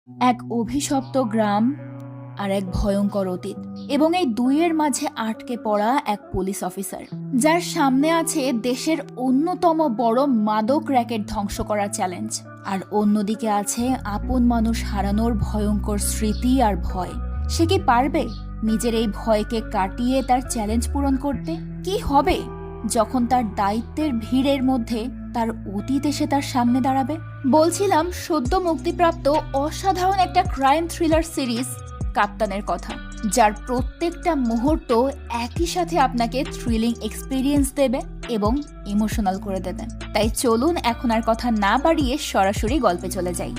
এক অভিশপ্ত গ্রাম আর এক ভয়ঙ্কর অতীত, এবং এই দুইয়ের মাঝে আটকে পড়া এক পুলিশ অফিসার, যার সামনে আছে দেশের অন্যতম বড় মাদক র্যাকেট ধ্বংস করার চ্যালেঞ্জ, আর অন্যদিকে আছে আপন মানুষ হারানোর ভয়ঙ্কর স্মৃতি আর ভয়। সে কি পারবে নিজের এই ভয়কে কাটিয়ে তার চ্যালেঞ্জ পূরণ করতে? কি হবে যখন তার দায়িত্বের ভিড়ের মধ্যে তার অতীত এসে তার সামনে দাঁড়াবে? বলছিলাম সদ্য মুক্তিপ্রাপ্ত অসাধারণ একটা ক্রাইম থ্রিলার সিরিজ কাপ্তানের কথা, যার প্রত্যেকটা মুহূর্ত একই সাথে আপনাকে থ্রিলিং এক্সপিরিয়েন্স দেবে এবং ইমোশনাল করে দেবে। তাই চলুন এখন আর কথা না বাড়িয়ে সরাসরি গল্পে চলে যাই।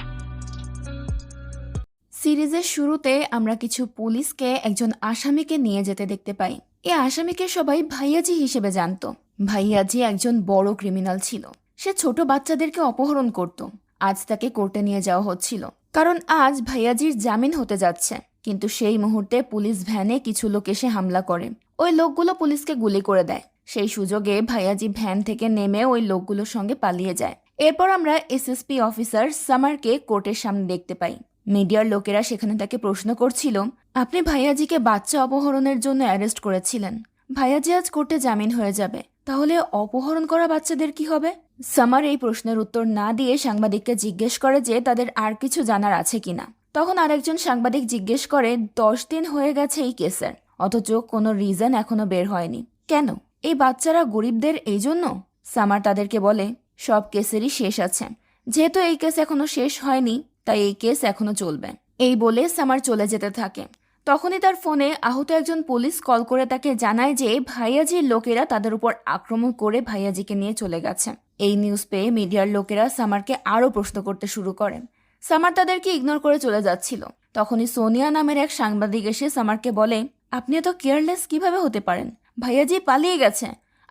সিরিজের শুরুতে আমরা কিছু পুলিশকে একজন আসামিকে নিয়ে যেতে দেখতে পাই। এই আসামিকে সবাই ভাইয়াজি হিসেবে জানতো। ভাইয়াজি একজন বড় ক্রিমিনাল ছিল। সে ছোট বাচ্চাদেরকে অপহরণ করত। আজ তাকে কোর্টে নিয়ে যাওয়া হচ্ছিল, কারণ আজ ভাইয়াজির জামিন হতে যাচ্ছে। কিন্তু সেই মুহূর্তে পুলিশ ভ্যানে কিছু লোক এসে হামলা করে। ওই লোকগুলো পুলিশকে গুলি করে দেয়। সেই সুযোগে ভাইয়াজি ভ্যান থেকে নেমে ওই লোকগুলোর সঙ্গে পালিয়ে যায়। এরপর আমরা এসএসপি অফিসার সামারকে কোর্টের সামনে দেখতে পাই। মিডিয়ার লোকেরা সেখানে তাকে প্রশ্ন করছিল, আপনি ভাইয়াজিকে বাচ্চা অপহরণের জন্য অ্যারেস্ট করেছিলেন। ভাইয়াজি আজ কোর্টে জামিন হয়ে যাবে, তাহলে অপহরণ করা বাচ্চাদের কি হবে? সামার এই প্রশ্নের উত্তর না দিয়ে সাংবাদিককে জিজ্ঞেস করে যে তাদের আর কিছু জানার আছে কিনা। তখন আরেকজন সাংবাদিক জিজ্ঞেস করে, 10 দিন হয়ে গেছে এই কেসের, অথচ কোনো রিজন এখনো বের হয়নি কেন? এই বাচ্চারা গরিবদের এই জন্য? সামার তাদেরকে বলে, সব কেসেরই শেষ আছে। যেহেতু এই কেস এখনো শেষ হয়নি, তাই এই কেস এখনো চলবে। এই বলে সামার চলে যেতে থাকে। তখনই তার ফোনে আহত একজন পুলিশ কল করে তাকে জানায় যে ভাইয়াজির লোকেরা তাদের উপর আক্রমণ করে ভাইয়াজিকে নিয়ে চলে গেছে। এই নিউজ পেয়ে মিডিয়ার লোকেরা সামারকে আরও প্রশ্ন করতে শুরু করে। সামার তাদেরকে ইগনোর করে চলে যাচ্ছিল। তখনই সোনিয়া নামের এক সাংবাদিক এসে সামারকে বলে, আপনি এত কেয়ারলেস কিভাবে হতে পারেন? ভাইয়াজি পালিয়ে গেছে।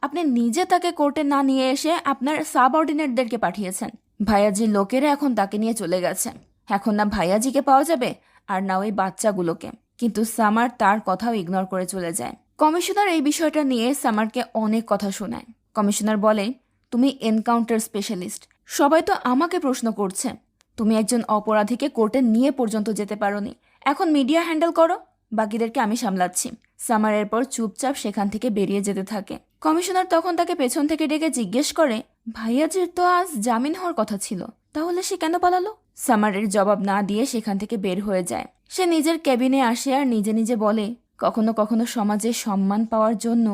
আপনি নিজে তাকে কোর্টে না নিয়ে এসে আপনার সাবঅর্ডিনেটদেরকে পাঠিয়েছেন। ভাইয়াজির লোকেরা এখন তাকে নিয়ে চলে গেছে। এখন না ভাইয়াজিকে পাওয়া যাবে, আর না ওই বাচ্চাগুলোকে। কিন্তু সামার তার কথাও ইগনোর করে চলে যায়। কমিশনার এই বিষয়টা নিয়ে সামারকে অনেক কথা শোনায়। কমিশনার বলে, তুমি এনকাউন্টার স্পেশালিস্ট, সবাই তো আমাকে প্রশ্ন করছে। তুমি একজন অপরাধীকে কোর্টে নিয়ে পর্যন্ত যেতে পারোনি। এখন মিডিয়া হ্যান্ডেল করো, বাকিদেরকে আমি সামলাচ্ছি। সামার এরপর চুপচাপ সেখান থেকে বেরিয়ে যেতে থাকে। কমিশনার তখন তাকে পেছন থেকে ডেকে জিজ্ঞেস করে, ভাইয়াজির তো আজ জামিন হওয়ার কথা ছিল, তাহলে সে কেন পালালো? সামারের জবাব না দিয়ে সেখান থেকে বের হয়ে যায়। সে নিজের কেবিনে আসে আর নিজে নিজে বলে, কখনো কখনো সমাজে সম্মান পাওয়ার জন্য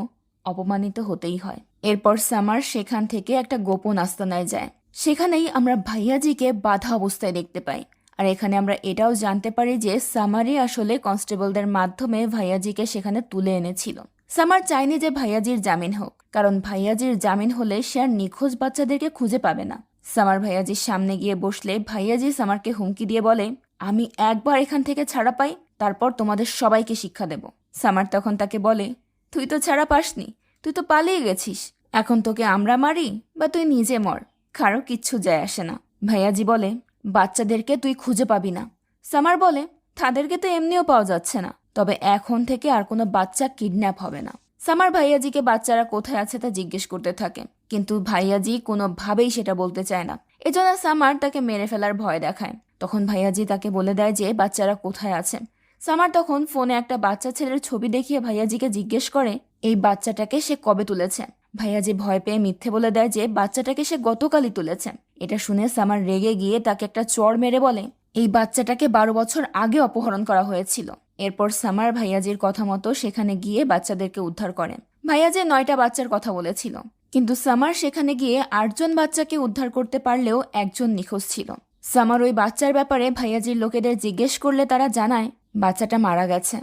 অপমানিত হতেই হয়। এরপর সামার সেখান থেকে একটা গোপন আস্তানায় যায়। সেখানেই আমরা ভাইয়াজিকে বাধা অবস্থায় দেখতে পাই। আর এখানে আমরা এটাও জানতে পারি যে সামারই আসলে কনস্টেবলদের মাধ্যমে ভাইয়াজিকে সেখানে তুলে এনেছিল। সামার চায়নি যে ভাইয়াজির জামিন হোক, কারণ ভাইয়াজির জামিন হলে সে আর নিখোঁজ বাচ্চাদেরকে খুঁজে পাবে না। সামার ভাইয়াজির সামনে গিয়ে বসলে ভাইয়াজি সামারকে হুমকি দিয়ে বলে, আমি একবার এখান থেকে ছাড়া পাই, তারপর তোমাদের সবাইকে শিক্ষা দেব। সামার তখন তাকে বলে, তুই তো ছাড়া পাসনি, তুই তো পালিয়ে গেছিস। এখন তোকে আমরা মারি বা তুই নিজে মর, কারো কিচ্ছু যায় আসে না। ভাইয়াজি বলে, বাচ্চাদেরকে তুই খুঁজে পাবি না। সামার বলে, তাদেরকে তো এমনিও পাওয়া যাচ্ছে না, তবে এখন থেকে আর কোনো বাচ্চা কিডন্যাপ হবে না। সামার ভাইয়াজিকে বাচ্চারা কোথায় আছে তা জিজ্ঞেস করতে থাকে, কিন্তু ভাইয়াজি কোনোভাবেই সেটা বলতে চায় না। এজন্য সামার তাকে মেরে ফেলার ভয় দেখায়। তখন ভাইয়াজি তাকে বলে দেয় যে বাচ্চারা কোথায় আছে। সামার তখন ফোনে একটা বাচ্চা ছেলের ছবি দেখিয়ে ভাইয়াজিকে জিজ্ঞেস করে, এই বাচ্চাটাকে সে কবে তুলেছে? ভাইয়াজি ভয় পেয়ে মিথ্যে বলে দেয় যে বাচ্চাটাকে সে গতকালই তুলেছে। এটা শুনে সামার রেগে গিয়ে তাকে একটা চড় মেরে বলে, এই বাচ্চাটাকে 12 বছর আগে অপহরণ করা হয়েছিল। এরপর সামার ভাইয়াজির কথা মতো সেখানে গিয়ে বাচ্চাদেরকে উদ্ধার করে। ভাইয়াজি 9টা বাচ্চার কথা বলেছিল, কিন্তু সামার সেখানে গিয়ে 8 জন বাচ্চাকে উদ্ধার করতে পারলেও একজন নিখোঁজ ছিল। সামার ওই বাচ্চার ব্যাপারে ভাইয়াজির লোকেদের জিজ্ঞেস করলে তারা জানায় বাচ্চাটা মারা গেছে।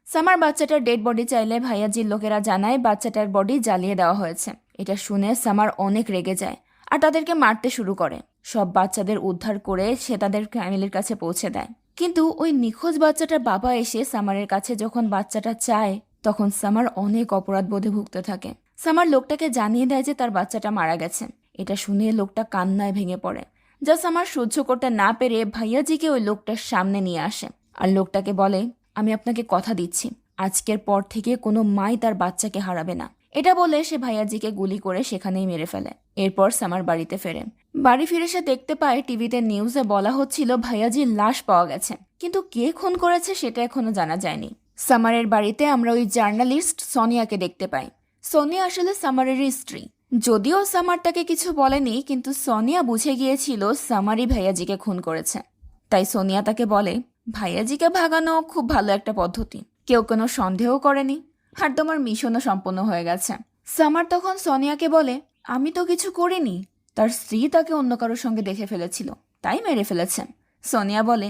সামার বাচ্চাটার ডেড বডি চাইলে ভাইয়াজির লোকেরা জানায় বাচ্চাটার বডি জ্বালিয়ে দেওয়া হয়েছে। এটা শুনে সামার অনেক রেগে যায় আর তাদেরকে মারতে শুরু করে। সব বাচ্চাদের উদ্ধার করে সে তাদের ফ্যামিলির কাছে পৌঁছে দেয়। কিন্তু ওই নিখোঁজ বাচ্চাটার বাবা এসে সামারের কাছে যখন বাচ্চাটা চায়, তখন সামার অনেক অপরাধ বোধে ভুগতে থাকে। সামার লোকটাকে জানিয়ে দেয় যে তার বাচ্চাটা মারা গেছে। এটা শুনে লোকটা কান্নায় ভেঙে পড়ে। যা সামার সহ্য করতে না পেরে ভাইয়াজিকে ওই লোকটার সামনে নিয়ে আসে আর লোকটাকে বলে, আমি আপনাকে কথা দিচ্ছি, আজকের পর থেকে কোনো মাই তার বাচ্চাকে হারাবে না। এটা বলে সে ভাইয়াজিকে গুলি করে সেখানেই মেরে ফেলে। এরপর সামার বাড়িতে ফেরে। বাড়ি ফিরে সে দেখতে পায় টিভিতে নিউজে বলা হচ্ছিল ভাইয়াজির লাশ পাওয়া গেছে, কিন্তু কে খুন করেছে সেটা এখনো জানা যায়নি। সামারের বাড়িতে আমরা ওই জার্নালিস্ট সোনিয়াকে দেখতে পাই। সোনিয়া আসলে সামারেরই স্ত্রী। যদিও সামার তাকে কিছু বলেনি, কিন্তু সোনিয়া বুঝে গিয়েছিল সামারই ভাইয়াজিকে খুন করেছে। তাই সোনিয়া তাকে বলে, ভাইয়াজিকে ভাগানো খুব ভালো একটা পদ্ধতি, কেউ কোনো সন্দেহ করেনি, আর তোমার মিশনও সম্পন্ন হয়ে গেছে। সামার তখন সোনিয়াকে বলে, আমি তো কিছু করিনি, তার স্ত্রী তাকে অন্য কারোর সঙ্গে দেখে ফেলেছিল, তাই মেরে ফেলেছে। সোনিয়া বলে,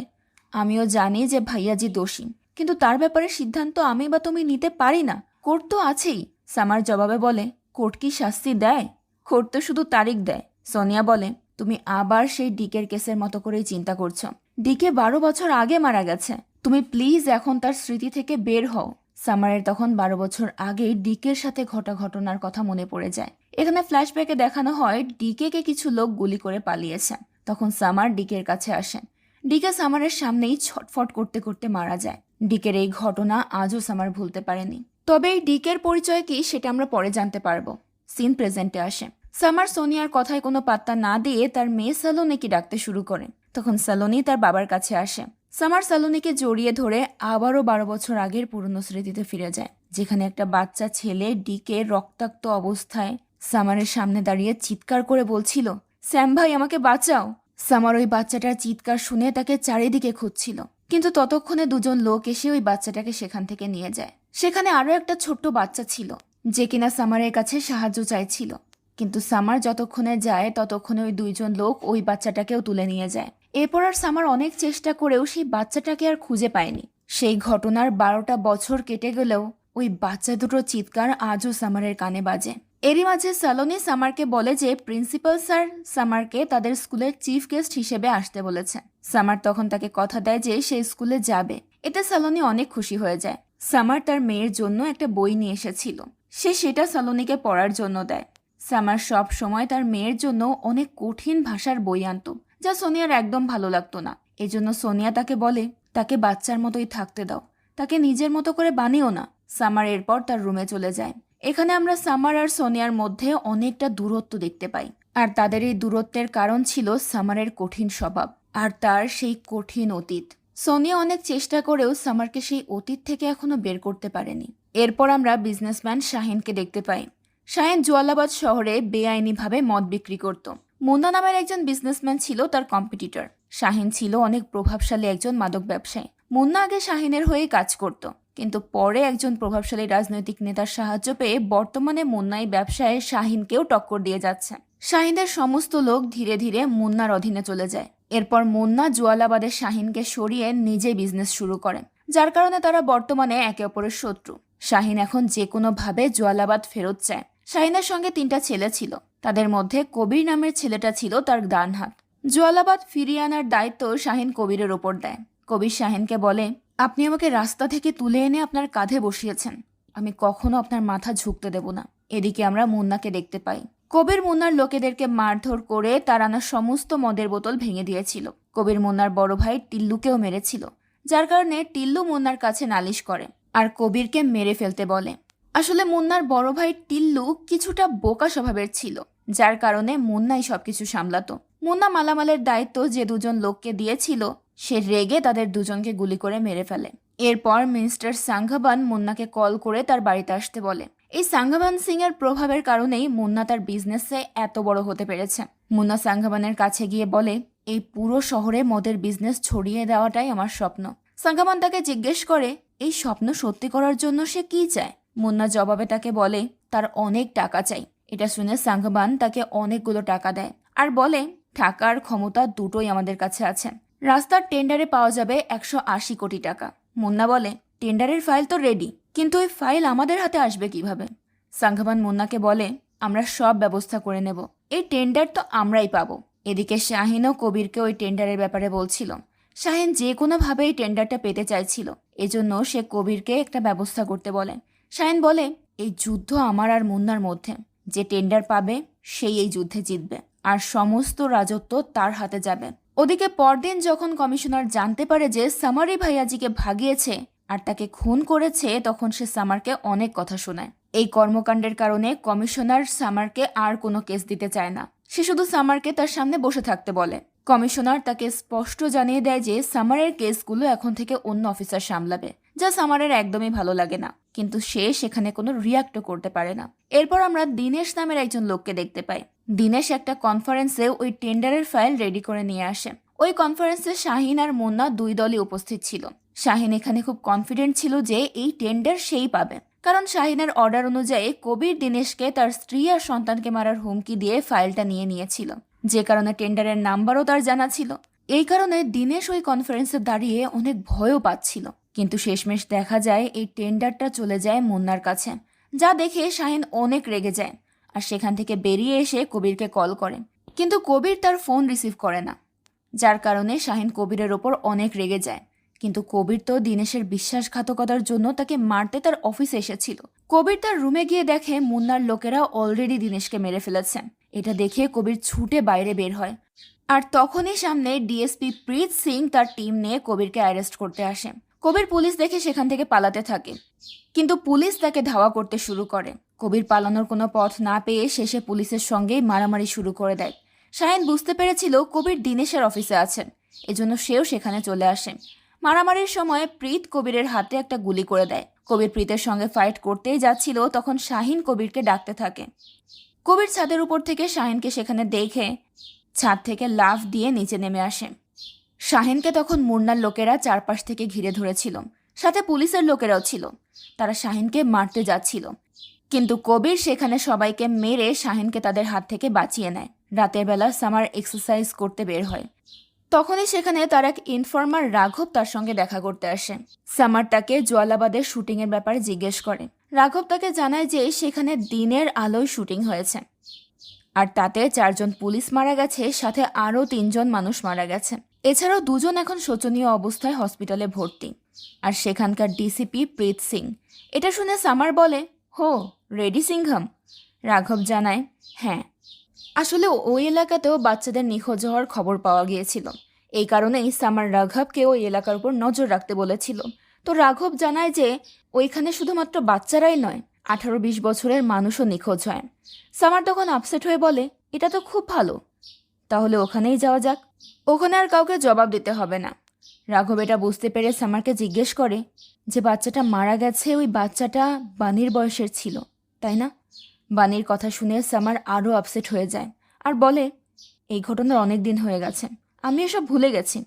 আমিও জানি যে ভাইয়াজি দোষী, কিন্তু তার ব্যাপারে সিদ্ধান্ত আমি বা তুমি নিতে পারি না, কোর্ট তো আছেই। সামার জবাবে বলে, কোর্ট কি শাস্তি দেয়? কোর্ট তো শুধু তারিখ দেয়। সোনিয়া বলে, তুমি আবার সেই ডিকের কেসের মতো করেই চিন্তা করছো। ডিকে 12 বছর আগে মারা গেছে, তুমি প্লিজ এখন তার স্মৃতি থেকে বের হও। সামারের তখন 12 বছর আগেই ডিকের সাথে ঘটা ঘটনার কথা মনে পড়ে যায়। এখানে ফ্ল্যাশব্যাকে দেখানো হয় ডিকেকে কিছু লোক গুলি করে পালিয়েছে। তখন সামার ডিকের কাছে আসে। ডিকে সামারের সামনেই ছটফট করতে করতে মারা যায়। ডিকের এই ঘটনা আজও সামার ভুলতে পারেনি। তবে এই ডিকের পরিচয় কি সেটা আমরা পরে জানতে পারবো। সিন প্রেজেন্টে আসে। সামার সোনিয়ার কথায় কোনো পাত্তা না দিয়ে তার মেয়ে সালোনিকে ডাকতে শুরু করে। তখন সালোনি তার বাবার কাছে আসে। সামার সালোনিকে জড়িয়ে ধরে আবারও 12 বছর আগের পুরনো স্মৃতিতে ফিরে যায়, যেখানে একটা বাচ্চা ছেলে ডিকে রক্তাক্ত অবস্থায় সামারের সামনে দাঁড়িয়ে চিৎকার করে বলছিল, স্যাম ভাই আমাকে বাঁচাও। সামার ওই বাচ্চাটার চিৎকার শুনে তাকে চারিদিকে খুঁজছিল, কিন্তু ততক্ষণে দুজন লোক এসে ওই বাচ্চাটাকে সেখান থেকে নিয়ে যায়। সেখানে আরো একটা ছোট্ট বাচ্চা ছিল, যে কিনা সামারের কাছে সাহায্য চাইছিল, কিন্তু সামার যতক্ষণে যায় ততক্ষণে ওই দুইজন লোক ওই বাচ্চাটাকেও তুলে নিয়ে যায়। এরপর আর সামার অনেক চেষ্টা করেও সেই বাচ্চাটাকে আর খুঁজে পায়নি। সেই ঘটনার 12টা বছর কেটে গেলেও ওই বাচ্চা দুটোর চিৎকার আজও সামারের কানে বাজে। এরই মাঝে সালোনি সামারকে বলে যে প্রিন্সিপাল স্যার সামারকে তাদের স্কুলের চিফ গেস্ট হিসেবে আসতে বলেছে। সামার তখন তাকে কথা দেয় যে সে স্কুলে যাবে। এতে সালোনি অনেক খুশি হয়ে যায়। সামার তার মেয়ের জন্য একটা বই নিয়ে এসেছিল, সে সেটা সালোনিকে পড়ার জন্য দেয়। সামার সব সময় তার মেয়ের জন্য অনেক কঠিন ভাষার বই আনতো, যা সোনিয়ার একদম ভালো লাগতো না। এজন্য সোনিয়া তাকে বলে, তাকে বাচ্চার মতোই থাকতে দাও, তাকে নিজের মতো করে বানিও না। সামার এরপর তার রুমে চলে যায়। এখানে আমরা সামার আর সোনিয়ার মধ্যে অনেকটা দূরত্ব দেখতে পাই, আর তাদের এই দূরত্বের কারণ ছিল সামারের কঠিন স্বভাব আর তার সেই কঠিন অতীত। সোনিয়া অনেক চেষ্টা করেও সামারকে সেই অতীত থেকে এখনো বের করতে পারেনি। এরপর আমরা বিজনেসম্যান শাহিনকে দেখতে পাই। শাহিন জোয়ালাবাদ শহরে বেআইনিভাবে মদ বিক্রি করত। মুন্না নামের একজন বিজনেসম্যান ছিল তার কম্পিটিটর। শাহিন ছিল অনেক প্রভাবশালী একজন মাদক ব্যবসায়ী। মুন্না আগে শাহিনের হয়ে কাজ করত, কিন্তু পরে একজন প্রভাবশালী রাজনৈতিক নেতার সাহায্য পেয়ে বর্তমানে মুন্না এই ব্যবসায় শাহিনকেও টক্কর দিয়ে যাচ্ছে। শাহিনের সমস্ত লোক ধীরে ধীরে মুন্নার অধীনে চলে যায়। এরপর মুন্না জোয়ালাবাদের শাহিনকে সরিয়ে নিজে বিজনেস শুরু করে, যার কারণে তারা বর্তমানে একে অপরের শত্রু। শাহিন এখন যে কোনোভাবে জোয়ালাবাদ ফেরত চায়। শাহিনের সঙ্গে 3টা ছেলে ছিল, তাদের মধ্যে কবির নামের ছেলেটা ছিল তার ডান হাত। জোয়ালাবাদ ফিরিয়ে আনার দায়িত্ব শাহিন কবিরের ওপর দেয়। কবির শাহিনকে বলে, আপনি আমাকে রাস্তা থেকে তুলে এনে আপনার কাঁধে বসিয়েছেন, আমি কখনো আপনার মাথা ঝুঁকতে দেব না। এদিকে আমরা মুন্নাকে দেখতে পাই। কবির মুন্নার লোকেদেরকে মারধর করে তার আনা সমস্ত মদের বোতল ভেঙে দিয়েছিল। কবির মুন্নার বড় ভাই টিল্লুকেও মেরেছিল, যার কারণে টিল্লু মুন্নার কাছে নালিশ করে আর কবিরকে মেরে ফেলতে বলে। আসলে মুন্নার বড় ভাই টিল্লু কিছুটা বোকা স্বভাবের ছিল, যার কারণে মুন্নাই সবকিছু সামলাতো। মুন্না মালামালের দায়িত্ব যে দুজন লোককে দিয়েছিল, সে রেগে তাদের দুজনকে গুলি করে মেরে ফেলে। এরপর মিনিস্টার সাংঘাবান মুন্নাকে কল করে তার বাড়িতে আসতে বলে। এই সাংঘাবান সিং এর প্রভাবের কারণেই মুন্না তার বিজনেসে এত বড় হতে পেরেছে। মুন্না সাংঘাবানের কাছে গিয়ে বলে, এই পুরো শহরে মদের বিজনেস ছড়িয়ে দেওয়াটাই আমার স্বপ্ন। সাংঘাবান তাকে জিজ্ঞেস করে, এই স্বপ্ন সত্যি করার জন্য সে কি চায়? মুন্না জবাবে তাকে বলে, তার অনেক টাকা চাই। এটা শুনে সাংঘাবান তাকে অনেকগুলো টাকা দেয় আর বলে, টাকা আর ক্ষমতা দুটোই আমাদের কাছে আছে। রাস্তার টেন্ডারে পাওয়া যাবে 180 কোটি টাকা। মুন্না বলে, টেন্ডারের ফাইল তো রেডি, কিন্তু ওই ফাইল আমাদের হাতে আসবে কিভাবে? সাংঘাবান মুন্নাকে বলে, আমরা সব ব্যবস্থা করে নেব, এই টেন্ডার তো আমরাই পাবো। এদিকে শাহিনও কবিরকে ওই টেন্ডারের ব্যাপারে বলছিল। শাহিন যে কোনোভাবে এই টেন্ডারটা পেতে চাইছিল, এজন্য সে কবিরকে একটা ব্যবস্থা করতে বলে। শাহিন বলে, এই যুদ্ধ আমার আর মুন্নার মধ্যে, যে টেন্ডার পাবে সেই এই যুদ্ধে জিতবে, আর সমস্ত রাজত্ব তার হাতে যাবে। ওদিকে পরদিন যখন কমিশনার জানতে পারে যে সামারি ভাইয়াজিকে ভাগিয়েছে আর তাকে খুন করেছে, তখন সে সামারকে অনেক কথা শোনায়। এই কর্মকাণ্ডের কারণে কমিশনার সামারকে আর কোনো কেস দিতে চায় না। সে শুধু সামারকে তার সামনে বসে থাকতে বলে। কমিশনার তাকে স্পষ্ট জানিয়ে দেয় যে সামারের কেসগুলো এখন থেকে অন্য অফিসার সামলাবে, যা সামারের একদমই ভালো লাগে না, কিন্তু সে সেখানে কোনো রিয়াক্টও করতে পারে না। এরপর আমরা দীনেশ নামের একজন লোককে দেখতে পাই। দীনেশ একটা কনফারেন্সে ওই টেন্ডারের ফাইল রেডি করে নিয়ে আসে। ওই কনফারেন্সে শাহিন আর মুন্না দুই দলই উপস্থিত ছিল। শাহিন এখানে খুব কনফিডেন্ট ছিল যে এই টেন্ডার সেই পাবে, কারণ শাহিনের অর্ডার অনুযায়ী কবির দীনেশকে তার স্ত্রী আর সন্তানকে মারার হুমকি দিয়ে ফাইলটা নিয়েছিল, যে কারণে টেন্ডারের নাম্বারও তার জানা ছিল। এই কারণে দীনেশ ওই কনফারেন্সে দাঁড়িয়ে অনেক ভয়ও পাচ্ছিল। কিন্তু শেষমেশ দেখা যায় এই টেন্ডারটা চলে যায় মুন্নার কাছে, যা দেখে শাহিন অনেক রেগে যায় আর সেখান থেকে বেরিয়ে এসে কবিরকে কল করে। কিন্তু কবির তার ফোন রিসিভ করে না, যার কারণে শাহিন কবিরের ওপর অনেক রেগে যায়। কিন্তু কবির তো দীনেশের বিশ্বাসঘাতকতার জন্য তাকে মারতে তার অফিসে এসেছিল। কবির তার রুমে গিয়ে দেখে মুন্নার লোকেরা অলরেডি দীনেশকে মেরে ফেলেছে। এটা দেখে কবির ছুটে বাইরে বের হয়, আর তখনই সামনে ডিএসপি প্রীত সিং তার টিম নিয়ে কবিরকে অ্যারেস্ট করতে আসে। কবির পুলিশ দেখে সেখান থেকে পালাতে থাকে, কিন্তু পুলিশ তাকে ধাওয়া করতে শুরু করে। কবির পালানোর কোনো পথ না পেয়ে শেষে পুলিশের সঙ্গেই মারামারি শুরু করে দেয়। শাহিন বুঝতে পেরেছিল কবির দীনেশের অফিসে আছেন, এজন্য সেও সেখানে চলে আসে। মারামারির সময় প্রীত কবিরের হাতে একটা গুলি করে দেয়। কবির প্রীতের সঙ্গে ফাইট করতেই যাচ্ছিল, তখন শাহিন কবিরকে ডাকতে থাকে। কবির ছাদের উপর থেকে শাহিনকে সেখানে দেখে ছাদ থেকে লাফ দিয়ে নিচে নেমে আসে। শাহিনকে তখন মুন্নার লোকেরা চারপাশ থেকে ঘিরে ধরেছিল, সাথে পুলিশের লোকেরাও ছিল। তারা শাহিনকে মারতে যাচ্ছিল, কিন্তু কবির সেখানে সবাইকে মেরে শাহিনকে তাদের হাত থেকে বাঁচিয়ে নেয়। রাতের বেলা সামার এক্সারসাইজ করতে বের হয়। তখনই সেখানে তার এক ইনফর্মার রাঘব তার সঙ্গে দেখা করতে আসে। সামার তাকে জোয়ালাবাদের শুটিংয়ের ব্যাপারে জিজ্ঞেস করে। রাঘব তাকে জানায় যে সেখানে দিনের আলোয় শুটিং হয়েছে, আর তাতে 4 জন পুলিশ মারা গেছে, সাথে আরও 3 জন মানুষ মারা গেছে। এছাড়াও 2 জন এখন শোচনীয় অবস্থায় হসপিটালে ভর্তি। আর সেখানকার ডিসিপি প্রীত সিং। এটা শুনে সামার বলে, হো, রেডি সিংঘম? রাঘব জানায়, হ্যাঁ, আসলে ওই এলাকাতেও বাচ্চাদের নিখোঁজ হওয়ার খবর পাওয়া গিয়েছিল। এই কারণেই সামার রাঘবকে ওই এলাকার উপর নজর রাখতে বলেছিল। তো রাঘব জানায় যে ওইখানে শুধুমাত্র বাচ্চারাই নয়, 18-20 বছরের মানুষও নিখোঁজ হয়। সামার তখন আপসেট হয়ে বলে, এটা তো খুব ভালো, তাহলে ওখানেই যাওয়া যাক। ওখানে আর কাউকে জবাব দিতে হবে না। রাঘব এটা বুঝতে পেরে সামারকে জিজ্ঞেস করে যে বাচ্চাটা মারা গেছে, ওই বাচ্চাটা বানির বয়সের ছিল, তাই না? বানির কথা শুনে সামার আরও আপসেট হয়ে যায় আর বলে, এই ঘটনার অনেক দিন হয়ে গেছে, আমি এসব ভুলে গেছি,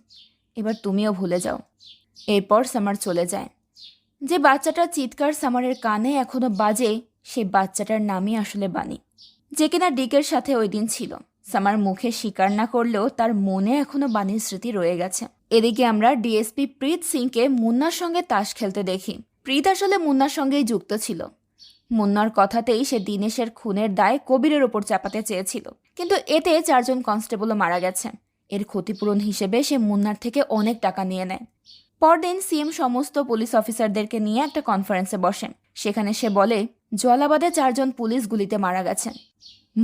এবার তুমিও ভুলে যাও। এরপর সামার চলে যায়। যে বাচ্চাটার চিৎকার সামারের কানে এখনো বাজে, সেই বাচ্চাটার নামই আসলে বানি, যে কিনা ডিকের সাথে ওই দিন ছিল। সামার মুখে স্বীকার না করলেও তার মনে এখনো বানির স্মৃতি রয়ে গেছে। এদিকে আমরা ডিএসপি প্রীত সিংকে মুন্নার সঙ্গে তাস খেলতে দেখি। প্রীত আসলে মুন্নার সঙ্গেই যুক্ত ছিল। মুন্নার কথাতেই সে দীনেশের খুনের দায় কবিরের ওপর চাপাতে চেয়েছিল, কিন্তু এতে 4 জন কনস্টেবলও মারা গেছে। এর ক্ষতিপূরণ হিসেবে সে মুন্নার থেকে অনেক টাকা নিয়ে নেয়। পরদিন সিএম সমস্ত পুলিশ অফিসারদেরকে নিয়ে একটা কনফারেন্সে বসেন। সেখানে সে বলে, জোয়ালাবাদে 4 জন পুলিশ গুলিতে মারা গেছে।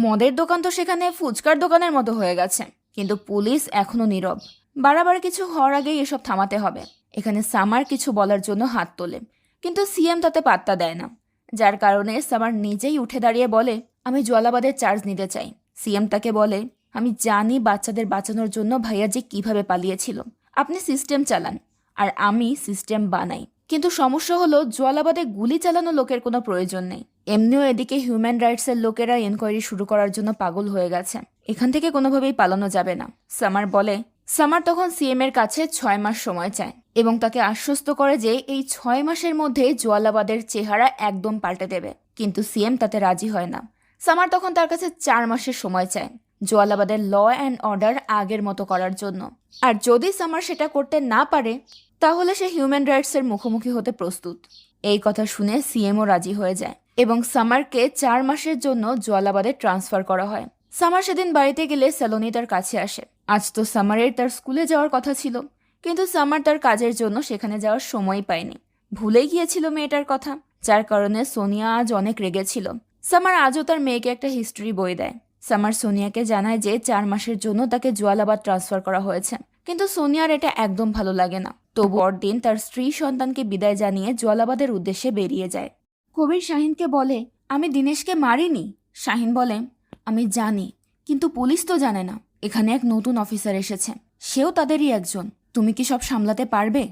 মদের দোকান তো সেখানে ফুচকার দোকানের মতো হয়ে গেছে, কিন্তু পুলিশ এখনো নীরব। বাড়াবাড়ি কিছু হওয়ার আগেই এসব থামাতে হবে। এখানে সামার কিছু বলার জন্য হাত তোলে, কিন্তু সিএম তাতে পাত্তা দেয় না, যার কারণে সামার নিজেই উঠে দাঁড়িয়ে বলে, আমি জোয়ালাবাদের চার্জ নিতে চাই। সিএম তাকে বলে, আমি জানি বাচ্চাদের বাঁচানোর জন্য ভাইয়াজি কিভাবে পালিয়েছিল। আপনি সিস্টেম চালান আর আমি সিস্টেম বানাই, কিন্তু সমস্যা হলো জোয়ালাবাদে গুলি চালানো লোকের কোনো প্রয়োজন নেই। এমনিও এদিকে হিউম্যান রাইটসের লোকেরা এনকোয়ারি শুরু করার জন্য পাগল হয়ে গেছে। এখান থেকে কোনোভাবেই পালানো যাবে না। সামার তখন সিএম এর কাছে 6 মাস সময় চায় এবং তাকে আশ্বস্ত করে যে এই 6 মাসের মধ্যে জোয়ালাবাদের চেহারা একদম পাল্টে দেবে, কিন্তু সিএম তাতে রাজি হয় না। সামার তখন তার কাছে 4 মাসের সময় চায় জোয়ালাবাদের ল অ্যান্ড অর্ডার আগের মতো করার জন্য। আর যদি সামার সেটা করতে না পারে, তাহলে সে হিউম্যান রাইটসের মুখোমুখি হতে প্রস্তুত। এই কথা শুনে সিএমও রাজি হয়ে যায় এবং সামারকে 4 মাসের জন্য জোয়ালাবাদে ট্রান্সফার করা হয়। সামার সেদিন বাড়িতে গেলে সেলোনি তার কাছে আসে। আজ তো সামারের তার স্কুলে যাওয়ার কথা ছিল, কিন্তু সামার তার কাজের জন্য সেখানে যাওয়ার সময় পায়নি। ভুলেই গিয়েছিল মেয়েটার কথা, যার কারণে সোনিয়া আজ অনেক রেগেছিল। সামার আজও তার মেয়েকে একটা হিস্ট্রি বই দেয়। সামার সোনিয়াকে জানায় যে 4 মাসের জন্য তাকে জোয়ালাবাদ ট্রান্সফার করা হয়েছে, কিন্তু সোনিয়ার এটা একদম ভালো লাগে না। তবু পরদিন তার স্ত্রী সন্তানকে বিদায় জানিয়ে জোয়ালাবাদের উদ্দেশ্যে বেরিয়ে যায়। কবির শাহিনকে বলে, আমি দীনেশকে মারিনি। শাহিন বলে, আমি জানি, কিন্তু পুলিশ তো জানে না। এখানে এক নতুন অফিসার এসেছে, সেও তাদেরই একজন। তুমি কি সব সামলাতে পারবে?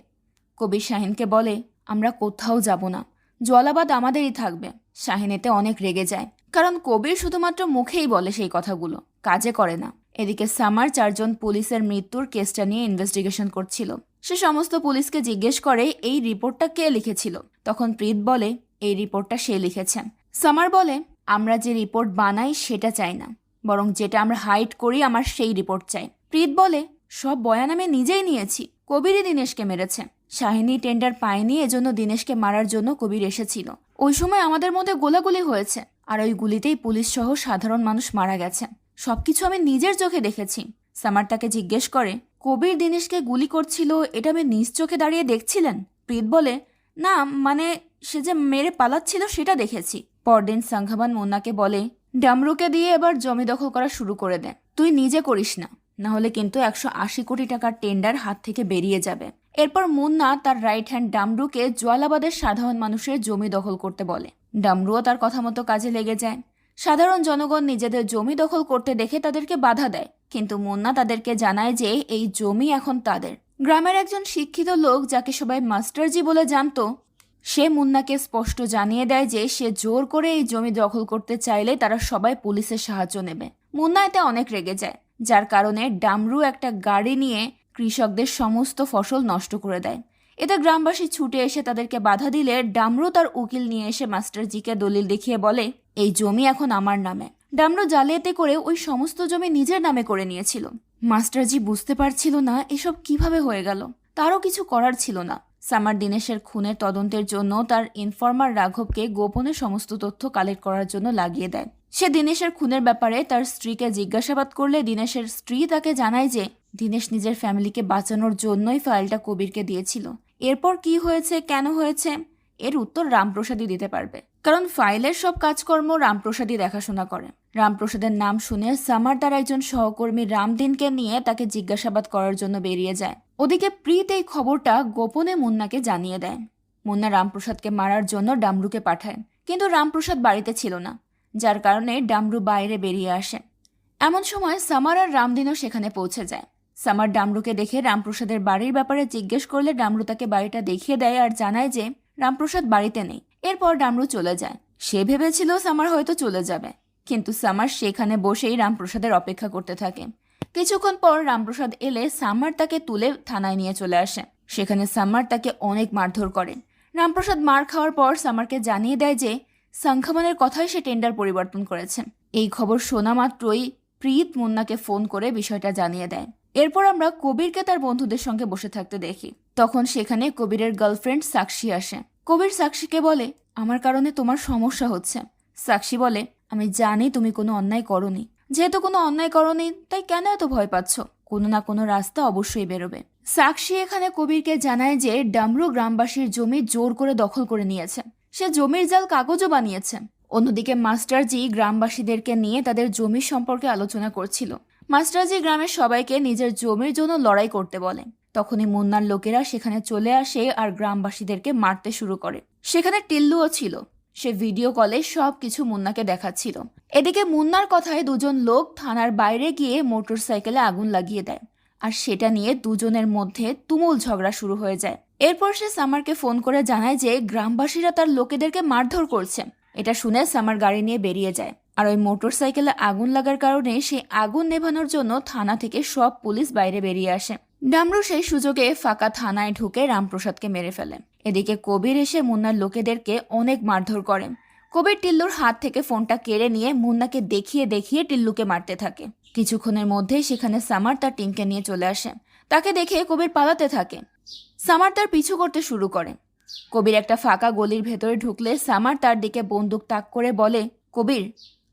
কবির শাহিনকে বলে, আমরা কোথাও যাব না, জলাবাদ আমাদেরই থাকবে। শাহিন এতে অনেক রেগে যায়, কারণ কবির শুধুমাত্র মুখেই বলে সেই কথাগুলো, কাজে করে না। এদিকে সামার 4জন পুলিশের মৃত্যুর কেসটা নিয়ে ইনভেস্টিগেশন করছিল। সে সমস্ত পুলিশকে জিজ্ঞেস করে এই রিপোর্টটা কে লিখেছিল। তখন প্রীত বলে এই রিপোর্টটা সে লিখেছে। সামার বলে আমরা যে রিপোর্ট বানাই সেটা চাই না, বরং যেটা আমরা হাইড করি আমার সেই রিপোর্ট চাই। প্রীত বলে সব বয়ান আমি নিজেই নিয়েছি, কবিরই দিনেশকে মেরেছে। শাহিনী টেন্ডার পায়নি, এজন্য দিনেশকে মারার জন্য কবির এসেছিল। ওই সময় আমাদের মধ্যে গোলাগুলি হয়েছে, আর ওই গুলিতেই পুলিশ সহ সাধারণ মানুষ মারা গেছে। সবকিছু আমি নিজের চোখে দেখেছি। সামার তাকে জিজ্ঞেস করে কবির দিনেশকে গুলি করছিল, এটা আমি নিজ চোখে দাঁড়িয়ে দেখছিলেন? প্রীত বলে না, মানে সে যে মেরে পালাচ্ছিল সেটা দেখেছি। পরদিন সাংঘাবান মুন্নাকে বলে ডামরুকে দিয়ে এবার জমি দখল করা শুরু করে দে, তুই নিজে করিস না, না হলে কিন্তু 180 কোটি টাকার টেন্ডার হাত থেকে বেরিয়ে যাবে। এরপর মুন্না তার রাইট হ্যান্ড ডামরুকে জোয়ালাবাদের সাধারণ মানুষের জমি দখল করতে বলে। ডামরুও তার কথা মতো কাজে লেগে যায়। সাধারণ জনগণ নিজেদের জমি দখল করতে দেখে তাদেরকে বাধা দেয়, কিন্তু মুন্না তাদেরকে জানায় যে এই জমি এখন তাদের। গ্রামের একজন শিক্ষিত লোক, যাকে সবাই মাস্টারজি বলে জানতো, সে মুন্নাকে স্পষ্ট জানিয়ে দেয় যে সে জোর করে এই জমি দখল করতে চাইলে তারা সবাই পুলিশের সাহায্য নেবে। মুন্না এতে অনেক রেগে যায়, যার কারণে ডামরু একটা গাড়ি নিয়ে কৃষকদের সমস্ত ফসল নষ্ট করে দেয়। এতে গ্রামবাসী ছুটে এসে তাদেরকে বাধা দিলে ডামরু তার উকিল নিয়ে এসে মাস্টারজিকে দলিল দেখিয়ে বলে এই জমি এখন আমার নামে। ডামরু জালিয়াতি করে ওই সমস্ত জমি নিজের নামে করে নিয়েছিল। মাস্টারজি বুঝতে পারছিল না এসব কিভাবে হয়ে গেল, তারও কিছু করার ছিল না। সামার দিনেশের খুনের তদন্তের জন্য তার ইনফর্মার রাঘবকে গোপনে সমস্ত তথ্য কালেক্ট করার জন্য লাগিয়ে দেয়। সে দিনেশের খুনের ব্যাপারে তার স্ত্রীকে জিজ্ঞাসাবাদ করলে দিনেশের স্ত্রী তাকে জানায় যে দিনেশ নিজের ফ্যামিলিকে বাঁচানোর জন্যই ফাইলটা কবিরকে দিয়েছিল। এরপর কি হয়েছে, কেন হয়েছে, এর উত্তর রামপ্রসাদই দিতে পারবে, কারণ ফাইলের সব কাজকর্ম রামপ্রসাদই দেখাশোনা করে। রামপ্রসাদের নাম শুনে সামার তার একজন সহকর্মী রামদিনকে নিয়ে তাকে জিজ্ঞাসাবাদ করার জন্য বেরিয়ে যায়। ওদিকে প্রীত এই খবরটা গোপনে মুন্নাকে জানিয়ে দেয়। মুন্না রামপ্রসাদকে মারার জন্য ডামরুকে পাঠায়, কিন্তু রামপ্রসাদ বাড়িতে ছিল না, যার কারণে ডামরু বাইরে বেরিয়ে আসে। এমন সময় সামার আর রামদিনও সেখানে পৌঁছে যায়। সামার ডামরুকে দেখে রামপ্রসাদের বাড়ির ব্যাপারে জিজ্ঞেস করলে ডামরু তাকে বাড়িটা দেখিয়ে দেয় আর জানায় যে রামপ্রসাদ বাড়িতে নেই। এরপর ডামরু চলে যায়। সে ভেবেছিল সামার হয়তো চলে যাবে, কিন্তু সামার সেখানে বসেই রামপ্রসাদের অপেক্ষা করতে থাকে। কিছুক্ষণ পর রামপ্রসাদ এলে সামার তাকে তুলে থানায় নিয়ে চলে আসে। সেখানে সামার তাকে অনেক মারধর করে। রামপ্রসাদ মার খাওয়ার পর সামারকে জানিয়ে দেয় যে সংখ্যামানের কথাই সে টেন্ডার পরিবর্তন করেছে। এই খবর শোনা মাত্রই প্রীত মুন্নাকে ফোন করে বিষয়টা জানিয়ে দেয়। এরপর আমরা কবিরকে তার বন্ধুদের সঙ্গে বসে থাকতে দেখি। তখন সেখানে কবিরের গার্লফ্রেন্ড সাক্ষী আসে। কবির সাক্ষীকে বলে আমার কারণে তোমার সমস্যা হচ্ছে। সাক্ষী বলে আমি জানি তুমি কোনো অন্যায় করনি, যেহেতু কোনো অন্যায় করনি তাই কেন এত ভয় পাচ্ছ, কোনো না কোনো রাস্তা অবশ্যই বেরোবে। সাক্ষী এখানে কবিরকে জানায় যে ডামরু গ্রামবাসীর জমি জোর করে দখল করে নিয়েছে, সে জমির জাল কাগজও বানিয়েছে। অন্যদিকে মাস্টারজি গ্রামবাসীদেরকে নিয়ে তাদের জমি সম্পর্কে আলোচনা করছিল। মাস্টারজি গ্রামের সবাইকে নিজের জমির জন্য লড়াই করতে বলে। তখনই মুন্নার লোকেরা সেখানে চলে আসে আর গ্রামবাসীদেরকে মারতে শুরু করে। সেখানে টিল্লুও ছিল, সে ভিডিও কলে সবকিছু মুন্নাকে দেখাচ্ছিল। এদিকে মুন্নার কথায় দুজন লোক থানার বাইরে গিয়ে মোটরসাইকেলে আগুন লাগিয়ে দেয়, আর সেটা নিয়ে দুজনের মধ্যে তুমুল ঝগড়া শুরু হয়ে যায়। এরপর সে সামারকে ফোন করে জানায় যে গ্রামবাসীরা তার লোকেদেরকে মারধর করছে। এটা শুনে সামার গাড়ি নিয়ে বেরিয়ে যায়, আর ওই মোটরসাইকেলে আগুন লাগার কারণে সে আগুন নেভানোর জন্য থানা থেকে সব পুলিশ বাইরে বেরিয়ে আসে। ডামরু সেই সুযোগে ফাঁকা থানায় ঢুকে রামপ্রসাদকে মেরে ফেলে। এদিকে কবির এসে মুন্নার লোকেদেরকে অনেক মারধর করে। কবির টিল্লুর হাত থেকে ফোনটা কেড়ে নিয়ে মুন্নাকে দেখিয়ে দেখিয়ে টিল্লুকে মারতে থাকে। কিছুক্ষণের মধ্যেই সেখানে সামার তার টিমকে নিয়ে চলে আসে। তাকে দেখে কবির পালাতে থাকে। সামার তার পিছু করতে শুরু করে। কবির একটা ফাঁকা গলির ভেতরে ঢুকলে সামার তার দিকে বন্দুক তাক করে বলে কবির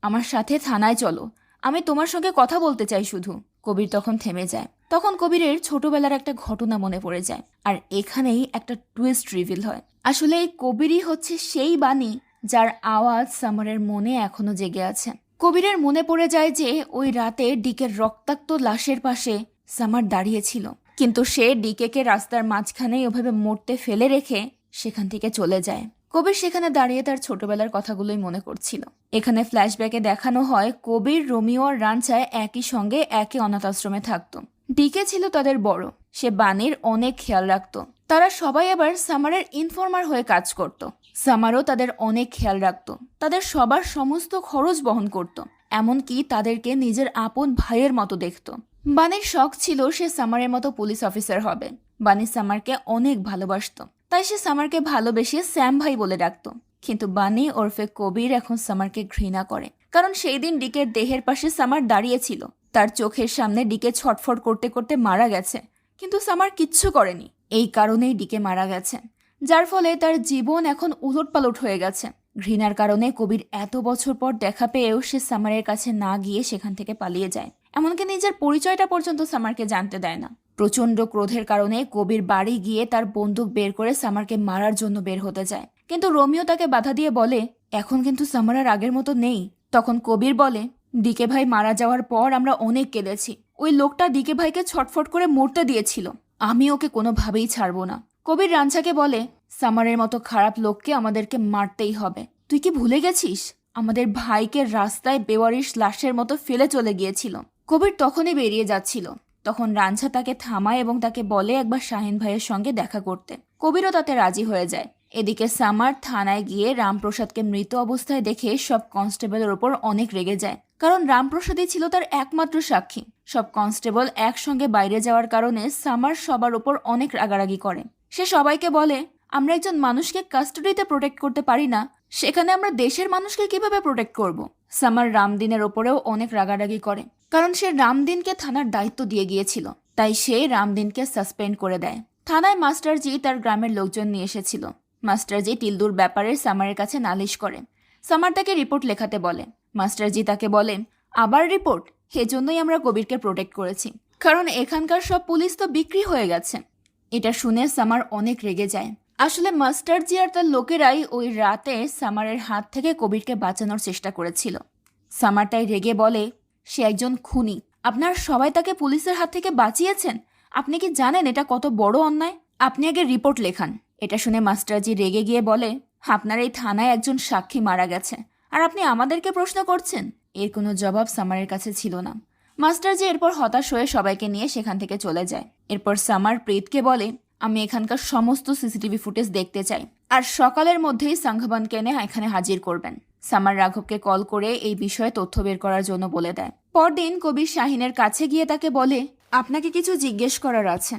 আমার সাথে থানায় চলো, আমি তোমার সঙ্গে কথা বলতে চাই শুধু। কবির তখন থেমে যায়। তখন কবিরের ছোটবেলার একটা ঘটনা মনে পড়ে যায়, আর এখানেই একটা টুইস্ট রিভিল হয়। আসলে এই কবিরই হচ্ছে সেই বাণী যার আওয়াজ সামারের মনে এখনো জেগে আছে। কবিরের মনে পড়ে যায় যে ওই রাতে ডিকের রক্তাক্ত লাশের পাশে সামার দাঁড়িয়েছিল, কিন্তু সে ডিকেকে রাস্তার মাঝখানেই ওভাবে মরতে ফেলে রেখে সেখান থেকে চলে যায়। কবির সেখানে দাঁড়িয়ে তার ছোটবেলার কথাগুলোই মনে করছিল। এখানে ফ্ল্যাশব্যাকে দেখানো হয় কবির, রোমিও আর রাঞ্চায় একই সঙ্গে একই অনাথ আশ্রমে থাকত। ডিকে ছিল তাদের বড়, সে বানির অনেক খেয়াল রাখত। তারা সবাই আবার সামারের ইনফর্মার হয়ে কাজ করত। সামারও তাদের অনেক খেয়াল রাখত, তাদের সবার সমস্ত খরচ বহন করত, এমনকি তাদেরকে নিজের আপন ভাইয়ের মতো দেখত। বানির শখ ছিল সে সামারের মতো পুলিশ অফিসার হবে। বানি সামারকে অনেক ভালোবাসত, তাই সে সামারকে ভালোবেসে স্যাম ভাই বলে ডাকত। কিন্তু বানি ওরফে কবির এখন সামারকে ঘৃণা করে, কারণ সেই দিন ডিকের দেহের পাশে সামার দাঁড়িয়েছিল। তার চোখের সামনে ডিকে ছটফট করতে করতে মারা গেছে, কিন্তু সামার কিচ্ছু করেনি। এই কারণেই ডিকে মারা গেছে, যার ফলে তার জীবন এখন উলটপালট হয়ে গেছে। ঘৃণার কারণে কবির এত বছর পর দেখা পেয়েও সে সামারের কাছে না গিয়ে সেখান থেকে পালিয়ে যায়, এমনকি নিজের পরিচয়টা পর্যন্ত সামারকে জানতে দেয় না। প্রচন্ড ক্রোধের কারণে কবির বাড়ি গিয়ে তার বন্দুক বের করে সামারকে মারার জন্য বের হতে যায়, কিন্তু রোমিও তাকে বাধা দিয়ে বলে এখন কিন্তু সামার আর আগের মতো নেই। তখন কবির বলে, ডিকে ভাই মারা যাওয়ার পর আমরা অনেক কেঁদেছি। ওই লোকটা ডিকে ভাইকে ছটফট করে মরতে দিয়েছিল, আমি ওকে কোনোভাবেই ছাড়বো না। কবির রাঞ্চাকে বলে, সামারের মতো খারাপ লোককে আমাদেরকে মারতেই হবে। তুই কি ভুলে গেছিস আমাদের ভাইকে রাস্তায় বেওয়ারিশ লাশের মতো ফেলে চলে গিয়েছিল? কবির তখনই বেরিয়ে যাচ্ছিল, তখন রাঞ্চা তাকে থামায় এবং তাকে বলে একবার শাহিন ভাইয়ের সঙ্গে দেখা করতে। কবিরও তাতে রাজি হয়ে যায়। এদিকে সামার থানায় গিয়ে রামপ্রসাদকে মৃত অবস্থায় দেখে সব কনস্টেবলের ওপর অনেক রেগে যায়, কারণ রামপ্রসাদই ছিল তার একমাত্র সাক্ষী। সব কনস্টেবল একসঙ্গে বাইরে যাওয়ার কারণে সামার সবার ওপর অনেক রাগারাগি করে। সে সবাইকে বলে, আমরা একজন মানুষকে কাস্টাডিতে প্রোটেক্ট করতে পারি না, সেখানে আমরা দেশের মানুষকে কিভাবে প্রোটেক্ট করব? সামার রামদিনের ওপরেও অনেক রাগারাগি করে, কারণ সে রামদিনকে থানার দায়িত্ব দিয়ে গিয়েছিল, তাই সে রামদিনকে সাসপেন্ড করে দেয়। থানায় মাস্টারজি তার গ্রামের লোকজন নিয়ে এসেছিল। মাস্টারজি টিল্লুর ব্যাপারে সামারের কাছে নালিশ করে। সামার তাকে রিপোর্ট লেখাতে বলে। মাস্টারজি তাকে বলে, আবার রিপোর্ট? সেজন্যই আমরা কবিরকে প্রোটেক্ট করেছি, কারণ এখানকার সব পুলিশ তো বিক্রি হয়ে গেছে। এটা শুনে সামার অনেক রেগে যায়। আসলে মাস্টারজি আর তার লোকেরাই ওই রাতে সামারের হাত থেকে কবিরকে বাঁচানোর চেষ্টা করেছিল। সামার তাই রেগে বলে, সে একজন খুনি, আপনার সবাই তাকে পুলিশের হাত থেকে বাঁচিয়েছেন। আপনি কি জানেন এটা কত বড় অন্যায়? আপনি আগে রিপোর্ট লেখান। এটা শুনে মাস্টারজি রেগে গিয়ে বলে, আপনার এই থানায় একজন সাক্ষী মারা গেছে, আর আপনি আমাদেরকে প্রশ্ন করছেন? এর কোনো জবাব সামারের কাছে ছিল না। মাস্টারজি এরপর হতাশ হয়ে সবাইকে নিয়ে সেখান থেকে চলে যায়। এরপর সামার প্রীতকে বলে, আমি এখানকার সমস্ত সিসিটিভি ফুটেজ দেখতে চাই, আর সকালের মধ্যেই সংঘবানকে এনে এখানে হাজির করবেন। সামার রাঘবকে কল করে এই বিষয়ে তথ্য বের করার জন্য বলে দেয়। পরদিন কবির শাহিনের কাছে গিয়ে তাকে বলে, আপনাকে কিছু জিজ্ঞেস করার আছে।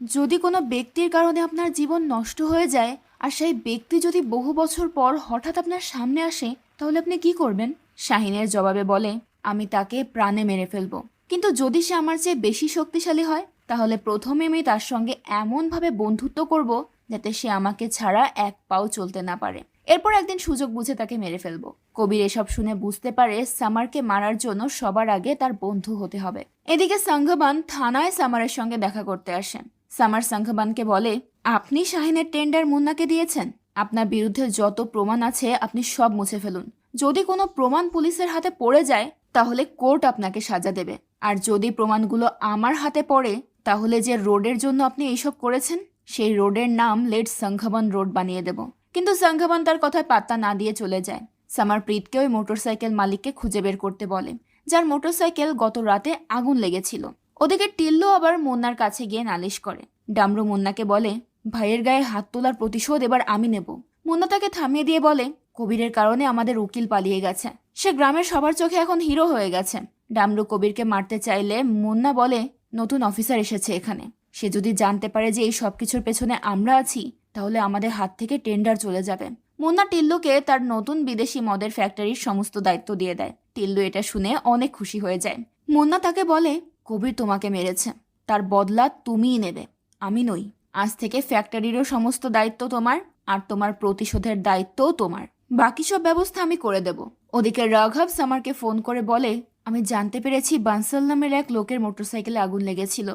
যদি কোনো ব্যক্তির কারণে আপনার জীবন নষ্ট হয়ে যায়, আর সেই ব্যক্তি যদি বহু বছর পর হঠাৎ আপনার সামনে আসে, তাহলে আপনি কি করবেন? শাহিনের জবাবে বলে, আমি তাকে প্রাণে মেরে ফেলবো, কিন্তু যদি সে আমার চেয়ে বেশি শক্তিশালী হয়, তাহলে প্রথমে আমি তার সঙ্গে এমনভাবে বন্ধুত্ব করব যাতে সে আমাকে ছাড়া এক পাও চলতে না পারে। এরপর একদিন সুযোগ বুঝে তাকে মেরে ফেলবো। কবির এসব শুনে বুঝতে পারে সামারকে মারার জন্য সবার আগে তার বন্ধু হতে হবে। এদিকে সংঘবান থানায় সামারের সঙ্গে দেখা করতে আসেন। সামার সংঘবানকে বলে, আপনি শাহিনের টেন্ডার মুন্নাকে দিয়েছেন, আপনার বিরুদ্ধে যত প্রমাণ আছে আপনি সব মুছে ফেলুন। যদি কোনো প্রমাণ পুলিশের হাতে পড়ে যায় তাহলে কোর্ট আপনাকে সাজা দেবে, আর যদি প্রমাণগুলো আমার হাতে পড়ে তাহলে যে রোডের জন্য আপনি এইসব করেছেন সেই রোডের নাম লেট সংঘবান রোড বানিয়ে দেব। কিন্তু সংঘবান তার কথায় পাত্তা না দিয়ে চলে যায়। সামার প্রীতকে ওই মোটরসাইকেল মালিককে খুঁজে বের করতে বলে, যার মোটরসাইকেল গত রাতে আগুন লেগেছিল। ওদিকে টিল্লু আবার মুন্নার কাছে গিয়ে নালিশ করে। ডামরু মুন্নাকে বলে, ভাইয়ের গায়ে হাত তোলার প্রতিশোধ এবার আমি নেব। মুন্না তাকে থামিয়ে দিয়ে বলে, কবিরের কারণে আমাদের উকিল পালিয়ে গেছে, সে গ্রামের সবার চোখে এখন হিরো হয়ে গেছে। ডামরু কবিরকে মারতে চাইলে মুন্না বলে, নতুন অফিসার এসেছে এখানে, সে যদি জানতে পারে যে এই সবকিছুর পেছনে আমরা আছি তাহলে আমাদের হাত থেকে টেন্ডার চলে যাবে। মুন্না টিল্লুকে তার নতুন বিদেশি মদের ফ্যাক্টরির সমস্ত দায়িত্ব দিয়ে দেয়। টিল্লু এটা শুনে অনেক খুশি হয়ে যায়। মুন্না তাকে বলে, কবির তোমাকে মেরেছে, তার বদলা তুমিই নেবে, আমি নই। আজ থেকে ফ্যাক্টরিরও সমস্ত দায়িত্ব তোমার, আর তোমার প্রতিশোধের দায়িত্বও তোমার। বাকি সব ব্যবস্থা আমি করে দেব। ওদিকে রাঘব সামারকে ফোন করে বলে, আমি জানতে পেরেছি বানসাল নামের এক লোকের মোটরসাইকেলে আগুন লেগেছিল।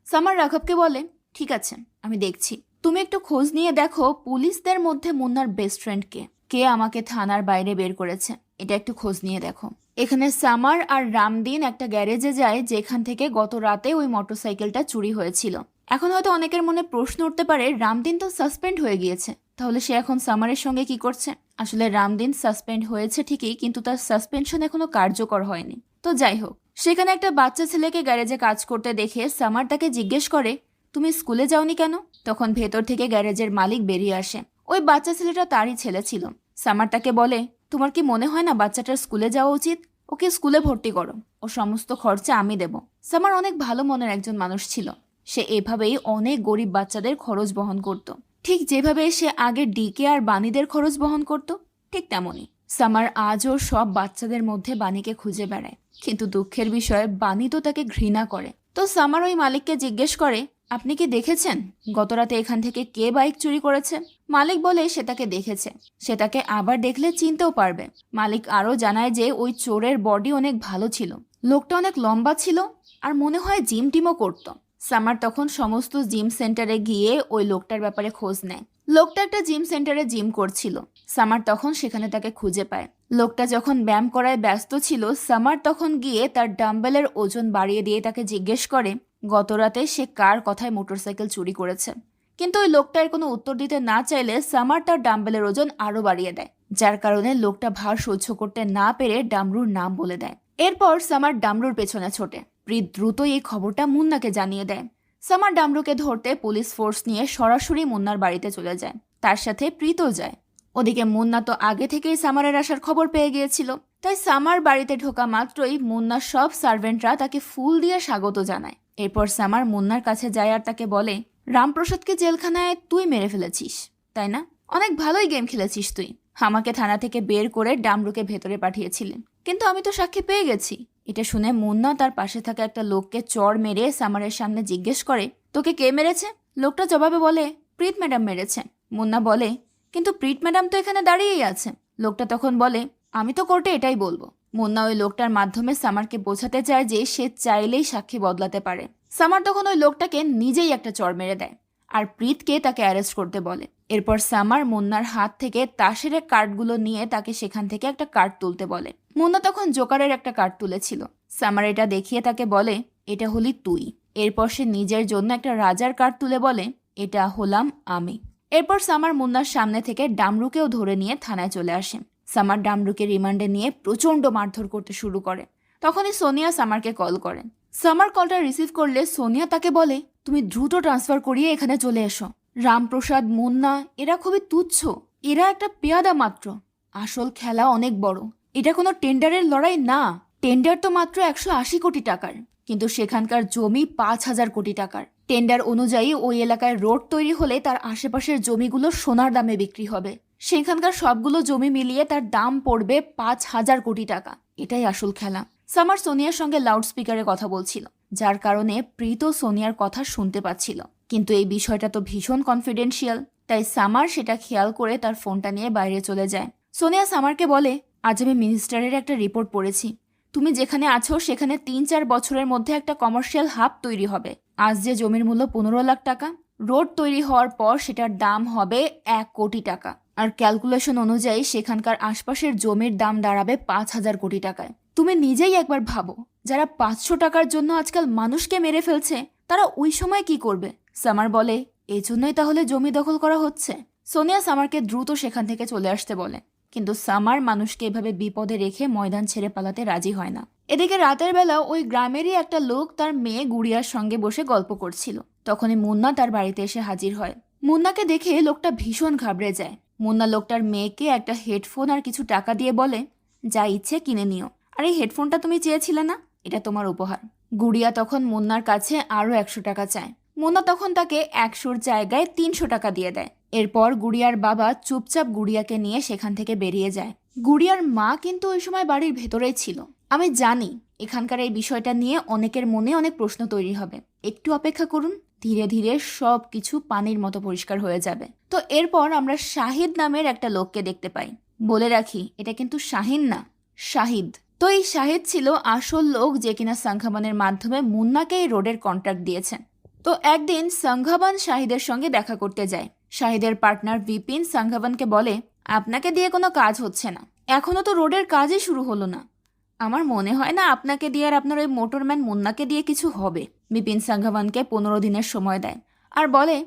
সামার রাঘবকে বলে, ঠিক আছে, আমি দেখছি। তুমি একটু খোঁজ নিয়ে দেখো পুলিশদের মধ্যে মুন্নার বেস্ট ফ্রেন্ড কে আমাকে থানার বাইরে বের করেছে, এটা একটু খোঁজ নিয়ে দেখো। এখানে সামার আর রামদিন একটা গ্যারেজে যায় যেখান থেকে গত রাতে ওই মোটরসাইকেলটা চুরি হয়েছিল। এখন হয়তো অনেকের মনে প্রশ্ন উঠতে পারে, রামদিন তো সাসপেন্ড হয়ে গিয়েছে, তাহলে সে এখন সামারের সঙ্গে কি করছে? আসলে রামদিন সাসপেন্ড হয়েছে ঠিকই, কিন্তু তার সাসপেনশন এখনো কার্যকর হয়নি। তো যাই হোক, সেখানে একটা বাচ্চা ছেলেকে গ্যারেজে কাজ করতে দেখে সামার তাকে জিজ্ঞেস করে, তুমি স্কুলে যাওনি কেন? তখন ভেতর থেকে গ্যারেজের মালিক বেরিয়ে আসে। ওই বাচ্চা ছেলেটা তারই ছেলে ছিল। সামার তাকে বলে, তোমার কি মনে হয় না বাচ্চাটার স্কুলে যাওয়া উচিত? ওকে স্কুলে ভর্তি করো, ও সমস্ত খরচা আমি দেব। সামার অনেক ভালো মনের একজন মানুষ ছিল। সে এভাবেই অনেক গরিব বাচ্চাদের খরচ বহন করত। ঠিক যেভাবে সে আগে ডিকে আর বাণীদের খরচ বহন করত, ঠিক তেমনই সামার আজও সব বাচ্চাদের মধ্যে বাণীকে খুঁজে বেড়ায়। কিন্তু দুঃখের বিষয়, বাণী তো তাকে ঘৃণা করে। তো সামার ওই মালিককে জিজ্ঞেস করে, আপনি কি দেখেছেন গতরাতে এখান থেকে কে বাইক চুরি করেছে? মালিক বলে সে তাকে দেখেছে, সে তাকে আবার দেখলে চিনতেও পারবে। মালিক আরও জানায় যে ওই চোরের বডি অনেক ভালো ছিল, লোকটা অনেক লম্বা ছিল, আর মনে হয় জিম টিমও করত। সামার তখন সমস্ত জিম সেন্টারে গিয়ে ওই লোকটার ব্যাপারে খোঁজ নেয়। লোকটা একটা জিম সেন্টারে জিম করছিল। সামার তখন সেখানে তাকে খুঁজে পায়। লোকটা যখন ব্যায়াম করায় ব্যস্ত ছিল, সামার তখন গিয়ে তার ডাম্বেলের ওজন বাড়িয়ে দিয়ে তাকে জিজ্ঞেস করে গতরাতে সে কার কথায় মোটরসাইকেল চুরি করেছে। কিন্তু ওই লোকটার কোনো উত্তর দিতে না চাইলে সামার তার ডাম্বেলের ওজন আরো বাড়িয়ে দেয়, যার কারণে লোকটা ভার সহ্য করতে না পেরে ডামরুর নাম বলে দেয়। এরপর সামার ডামরুর পেছনে ছোটে। প্রীত দ্রুতই এই খবরটা মুন্নাকে জানিয়ে দেয়। সামার ডামরুকে ধরতে পুলিশ ফোর্স নিয়ে সরাসরি মুন্নার বাড়িতে চলে যায়। তার সাথে প্রীতও যায়। ওদিকে মুন্না তো আগে থেকেই সামারের আসার খবর পেয়ে গিয়েছিল, তাই সামার বাড়িতে ঢোকা মাত্রই মুন্নার সব সার্ভেন্টরা তাকে ফুল দিয়ে স্বাগত জানায়। এরপর সামার মুন্নার কাছে যায় আর তাকে বলে, রামপ্রসাদকে জেলখানায় তুই মেরে ফেলেছিস, তাই না? অনেক ভালোই গেম খেলেছিস তুই। আমাকে থানা থেকে বের করে ডামরুকে ভেতরে পাঠিয়েছিলেন, কিন্তু আমি তো সাক্ষী পেয়ে গেছি। এটা শুনে মুন্না তার পাশে থাকা একটা লোককে চড় মেরে সামারের সামনে জিজ্ঞেস করে, তোকে কে মেরেছে? লোকটা জবাবে বলে, প্রীত ম্যাডাম মেরেছে। মুন্না বলে, কিন্তু প্রীত ম্যাডাম তো এখানে দাঁড়িয়েই আছে। লোকটা তখন বলে, আমি তো কোর্টে এটাই বলবো। মুন্না ওই লোকটার মাধ্যমে সামারকে বোঝাতে চায় যে সে চাইলেই সাক্ষী বদলাতে পারে। সামার তখন ওই লোকটাকে নিজেই একটা চড় মেরে দেয় আর প্রীতকে তাকে অ্যারেস্ট করতে বলে। এরপর সামার মুন্নার হাত থেকে তাসের কার্ডগুলো নিয়ে তাকে সেখান থেকে একটা কার্ড তুলতে বলে। মুন্না তখন জোকারের একটা কার্ড তুলেছিল। সামার এটা দেখিয়ে তাকে বলে, এটা হলি তুই। এরপর সে নিজের জন্য একটা রাজার কার্ড তুলে বলে, এটা হলাম আমি। এরপর সামার মুন্নার সামনে থেকে ডামরুকেও ধরে নিয়ে থানায় চলে আসে। সামার ডামরুকে রিমান্ডে নিয়ে প্রচণ্ড মারধর করতে শুরু করে। তখনই সোনিয়া সামারকে কল করেন। সামার কলটা রিসিভ করলে সোনিয়া তাকে বলে, তুমি দ্রুত ট্রান্সফার করিয়ে এখানে চলে এসো। রামপ্রসাদ, মুন্না এরা খুবই তুচ্ছ, এরা একটা পেয়াদা মাত্র। আসল খেলা অনেক বড়, এটা কোনো টেন্ডারের লড়াই না। টেন্ডার তো মাত্র 180 কোটি টাকার, কিন্তু সেখানকার জমি 5,000 কোটি টাকার। টেন্ডার অনুযায়ী ওই এলাকায় রোড তৈরি হলে তার আশেপাশের জমিগুলো সোনার দামে বিক্রি হবে। সেখানকার সবগুলো জমি মিলিয়ে তার দাম পড়বে 5,000 কোটি টাকা। এটাই আসল খেলা। সামার সোনিয়ার সঙ্গে লাউড স্পিকারে কথা বলছিল, যার কারণে প্রীত সোনিয়ার কথা শুনতে পাচ্ছিল। কিন্তু এই বিষয়টা তো ভীষণ কনফিডেন্সিয়াল, তাই সামার সেটা খেয়াল করে তার ফোনটা নিয়ে বাইরে চলে যায়। সোনিয়া সামারকে বলে, আজ আমি মিনিস্টারের একটা রিপোর্ট পড়েছি। তুমি যেখানে আছো সেখানে 3-4 বছরের মধ্যে একটা কমার্শিয়াল হাব তৈরি হবে। আজ যে জমির মূল্য 15 লাখ টাকা, রোড তৈরি হওয়ার পর সেটার দাম হবে 1 কোটি টাকা। আর ক্যালকুলেশন অনুযায়ী সেখানকার আশপাশের জমির দাম দাঁড়াবে 5,000 কোটি টাকায়। তুমি নিজেই একবার ভাবো, যারা 500 টাকার জন্য আজকাল মানুষকে মেরে ফেলছে, তারা ওই সময় কি করবে? সামার বলে, এজন্যই তাহলে জমি দখল করা হচ্ছে। সোনিয়া সামারকে দ্রুত সেখান থেকে চলে আসতে বলে, কিন্তু সামার মানুষকে এভাবে বিপদে রেখে ময়দান ছেড়ে পালাতে রাজি হয় না। এদিকে রাতের বেলা ওই গ্রামেরই একটা লোক তার মেয়ে গুড়িয়ার সঙ্গে বসে গল্প করছিল। তখনই মুন্না তার বাড়িতে এসে হাজির হয়। মুন্নাকে দেখে লোকটা ভীষণ ঘাবড়ে যায়। মুন্না লোকটার মেয়েকে একটা হেডফোন আর কিছু টাকা দিয়ে বলে, যা ইচ্ছে কিনে নিও। আর এই হেডফোনটা তুমি চেয়েছিলে না, এটা তোমার উপহার। গুড়িয়া তখন মুন্নার কাছে আরো 100 টাকা চায়। মুন্না তখন তাকে 100-র জায়গায় 300 টাকা দিয়ে দেয়। এরপর গুড়িয়ার বাবা চুপচাপ গুড়িয়াকে নিয়ে সেখান থেকে বেরিয়ে যায়। গুড়িয়ার মা কিন্তু ওই সময় বাড়ির ভেতরেই ছিল। আমি জানি এখানকার এই বিষয়টা নিয়ে অনেকের মনে অনেক প্রশ্ন তৈরি হবে, একটু অপেক্ষা করুন, ধীরে ধীরে সব কিছু পানির মতো পরিষ্কার হয়ে যাবে। তো এরপর আমরা শাহিদ নামের একটা লোককে দেখতে পাই। বলে রাখি, এটা কিন্তু শাহিন না, শাহিদ। তো এই শাহিদ ছিল আসল লোক যে কিনা সংঘাবানের মাধ্যমে মুন্নাকে এই রোডের কন্ট্রাক্ট দিয়েছেন। তো একদিন সংঘাবান শাহিদের সঙ্গে দেখা করতে যায়। শাহিদের পার্টনার বিপিন সংঘাবানকে বলে, আপনাকে দিয়ে কোনো কাজ হচ্ছে না, এখনো তো রোডের কাজই শুরু হলো না। আমার মনে হয় না আপনাকে দিয়ে আর আপনার ওই মোটরম্যান মুন্নাকে দিয়ে কিছু হবে। বিপিন সাঙ্ঘাবানকে 15 দিনের সময় দেয় আর বলে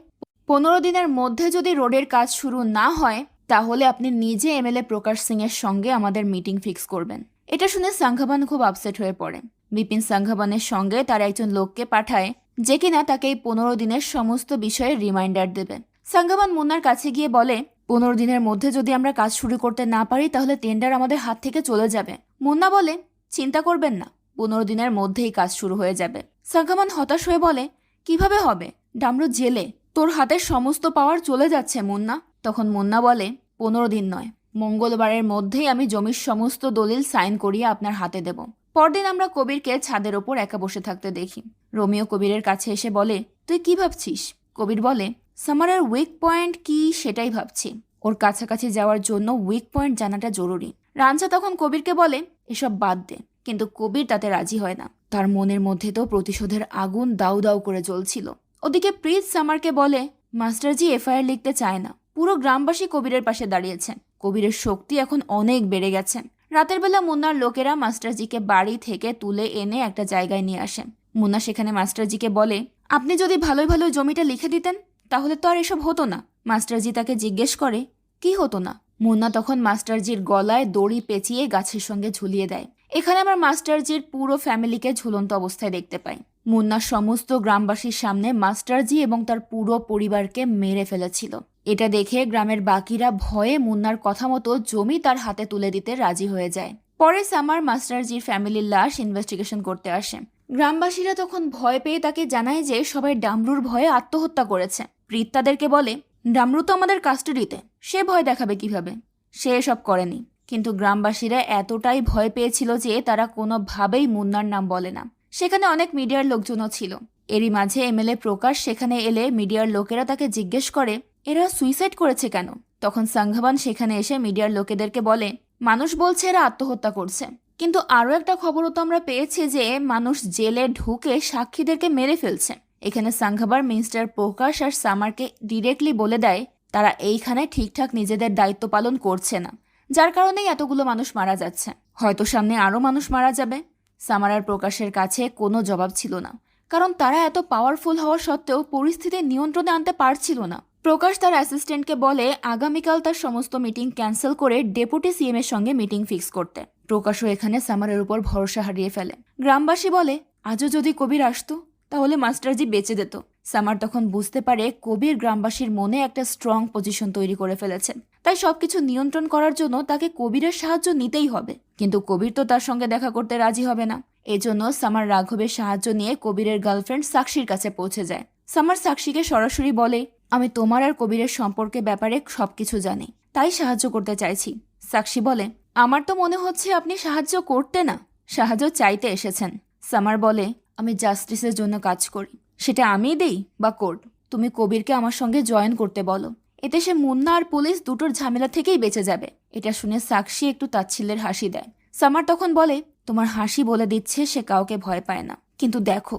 15 দিনের মধ্যে যদি রোডের কাজ শুরু না হয় তাহলে আপনি নিজে এমএলএ প্রকাশ সিং এর সঙ্গে আমাদের মিটিং ফিক্স করবেন। এটা শুনে সাঙ্ঘাবান খুব আপসেট হয়ে পড়ে। বিপিন সাঙ্ঘাবানের সঙ্গে তার একজন লোককে পাঠায় যে কিনা তাকে এই 15 দিনের সমস্ত বিষয়ে রিমাইন্ডার দেবে। সাঙ্ঘাবান মুন্নার কাছে গিয়ে বলে 15 দিনের মধ্যে যদি আমরা কাজ শুরু করতে না পারি তাহলে টেন্ডার আমাদের হাত থেকে চলে যাবে। মুন্না বলে চিন্তা করবেন না, 15 দিনের মধ্যেই কাজ শুরু হয়ে যাবে। সাঙ্ঘাবান হতাশ হয়ে বলে কিভাবে হবে, ডামরু জেলে, তোর হাতের সমস্ত পাওয়ার চলে যাচ্ছে মুন্না। তখন মুন্না বলে 15 দিন নয়, মঙ্গলবারের মধ্যেই আমি জমির সমস্ত দলিল সাইন করিয়ে আপনার হাতে দেব। পরদিন আমরা কবিরকে ছাদের ওপর একা বসে থাকতে দেখি। রোমিও কবিরের কাছে এসে বলে তুই কি ভাবছিস? কবির বলে সামারের উইক পয়েন্ট কি সেটাই ভাবছি, ওর কাছাকাছি যাওয়ার জন্য উইক পয়েন্ট জানাটা জরুরি। রাঞ্চা তখন কবিরকে বলে এসব বাদ দে, কিন্তু কবির তাতে রাজি হয় না। তার মনের মধ্যে তো প্রতিশোধের আগুন দাউ দাউ করে জ্বলছিল। ওদিকে প্রীত সামারকে বলে মাস্টারজি এফআইআর লিখতে চায় না, পুরো গ্রামবাসী কবিরের পাশে দাঁড়িয়েছে, কবিরের শক্তি এখন অনেক বেড়ে গেছে। রাতের বেলা মুন্নার লোকেরা মাস্টারজিকে বাড়ি থেকে তুলে এনে একটা জায়গায় নিয়ে আসে। মুন্না সেখানে মাস্টারজিকে বলে আপনি যদি ভালোই ভালো জমিটা লিখে দিতেন তাহলে তো আর এসব হতো না। মাস্টারজি তাকে জিজ্ঞেস করে কি হতো না? মুন্না তখন মাস্টারজির গলায় দড়ি পেঁচিয়ে গাছের সঙ্গে ঝুলিয়ে দেয়। এখানে আমার মাস্টারজির পুরো ফ্যামিলিকে ঝুলন্ত অবস্থায় দেখতে পাই। মুন্না সমস্ত গ্রামবাসীর সামনে মাস্টারজি এবং তার পুরো পরিবারকে মেরে ফেলেছিল। এটা দেখে গ্রামের বাকিরা ভয়ে মুন্নার কথা মতো জমি তার হাতে তুলে দিতে রাজি হয়ে যায়। পরে সামার মাস্টারজির ফ্যামিলির লাশ ইনভেস্টিগেশন করতে আসে। গ্রামবাসীরা তখন ভয় পেয়ে তাকে জানায় যে সবাই ডামরুর ভয়ে আত্মহত্যা করেছে। প্রীত তাদেরকে বলে ডামরু তো আমাদের কাস্টাডিতে, সে ভয় দেখাবে কিভাবে? সে এসব করেনি। কিন্তু গ্রামবাসীরা এতটাই ভয় পেয়েছিল যে তারা কোনোভাবেই মুন্নার নাম বলে না। সেখানে অনেক মিডিয়ার লোকজনও ছিল। এরই মাঝে এমএলএ প্রকাশ সেখানে এলে মিডিয়ার লোকেরা তাকে জিজ্ঞেস করে এরা সুইসাইড করেছে কেন? তখন সাঙ্ঘাবান সেখানে এসে মিডিয়ার লোকেদেরকে বলে মানুষ বলছে এরা আত্মহত্যা করছে, কিন্তু আরও একটা খবরও তো আমরা পেয়েছি যে মানুষ জেলে ঢুকে সাক্ষীদেরকে মেরে ফেলছে। এখানে সাঙ্ঘাবার মিস্টার প্রকাশ আর সামারকে ডিরেক্টলি বলে দেয় তারা এইখানে ঠিকঠাক নিজেদের দায়িত্ব পালন করছে না, যার কারণেই এতগুলো মানুষ মারা যাচ্ছে। হয়তো সামনে আরও মানুষ মারা যাবে। সামার আর প্রকাশের কাছে কোনো জবাব ছিল না, কারণ তারা এত পাওয়ারফুল হওয়া সত্ত্বেও পরিস্থিতি নিয়ন্ত্রণে আনতে পারছিল না। প্রকাশ তার অ্যাসিস্ট্যান্টকে বলে আগামীকাল তার সমস্ত মিটিং ক্যান্সেল করে ডেপুটি সিএম এর সঙ্গে মিটিং ফিক্স করতে। প্রকাশও এখানে সামারের উপর ভরসা হারিয়ে ফেলে। গ্রামবাসী বলে আজও যদি কবির আসতো তাহলে মাস্টারজি বেঁচে যেত। সামার তখন বুঝতে পারে কবির গ্রামবাসীর মনে একটা স্ট্রং পজিশন তৈরি করে ফেলেছে, তাই সবকিছু নিয়ন্ত্রণ করার জন্য তাকে কবিরের সাহায্য নিতেই হবে। কিন্তু কবির তো তার সঙ্গে দেখা করতে রাজি হবে না। এজন্য সামার রাঘবের সাহায্য নিয়ে কবিরের গার্লফ্রেন্ড সাক্ষীর কাছে পৌঁছে যায়। সামার সাক্ষীকে সরাসরি বলে আমি তোমার আর কবিরের সম্পর্কে ব্যাপারে সবকিছু জানি, তাই সাহায্য করতে চাইছি। সাক্ষী বলে আমার তো মনে হচ্ছে আপনি সাহায্য করতে না, সাহায্য চাইতে এসেছেন। সামার বলে আমি জাস্টিসের জন্য কাজ করি, সেটা আমিই দেই বা কোর্ট। তুমি কবিরকে আমার সঙ্গে জয়েন করতে বলো, এতে সে মুন্না আর পুলিশ দুটোর ঝামেলা থেকেই বেঁচে যাবে। এটা শুনে সাক্ষী একটু তাচ্ছিল্যের হাসি দেয়। সামার তখন বলে তোমার হাসি বলে দিচ্ছে সে কাউকে ভয় পায় না, কিন্তু দেখো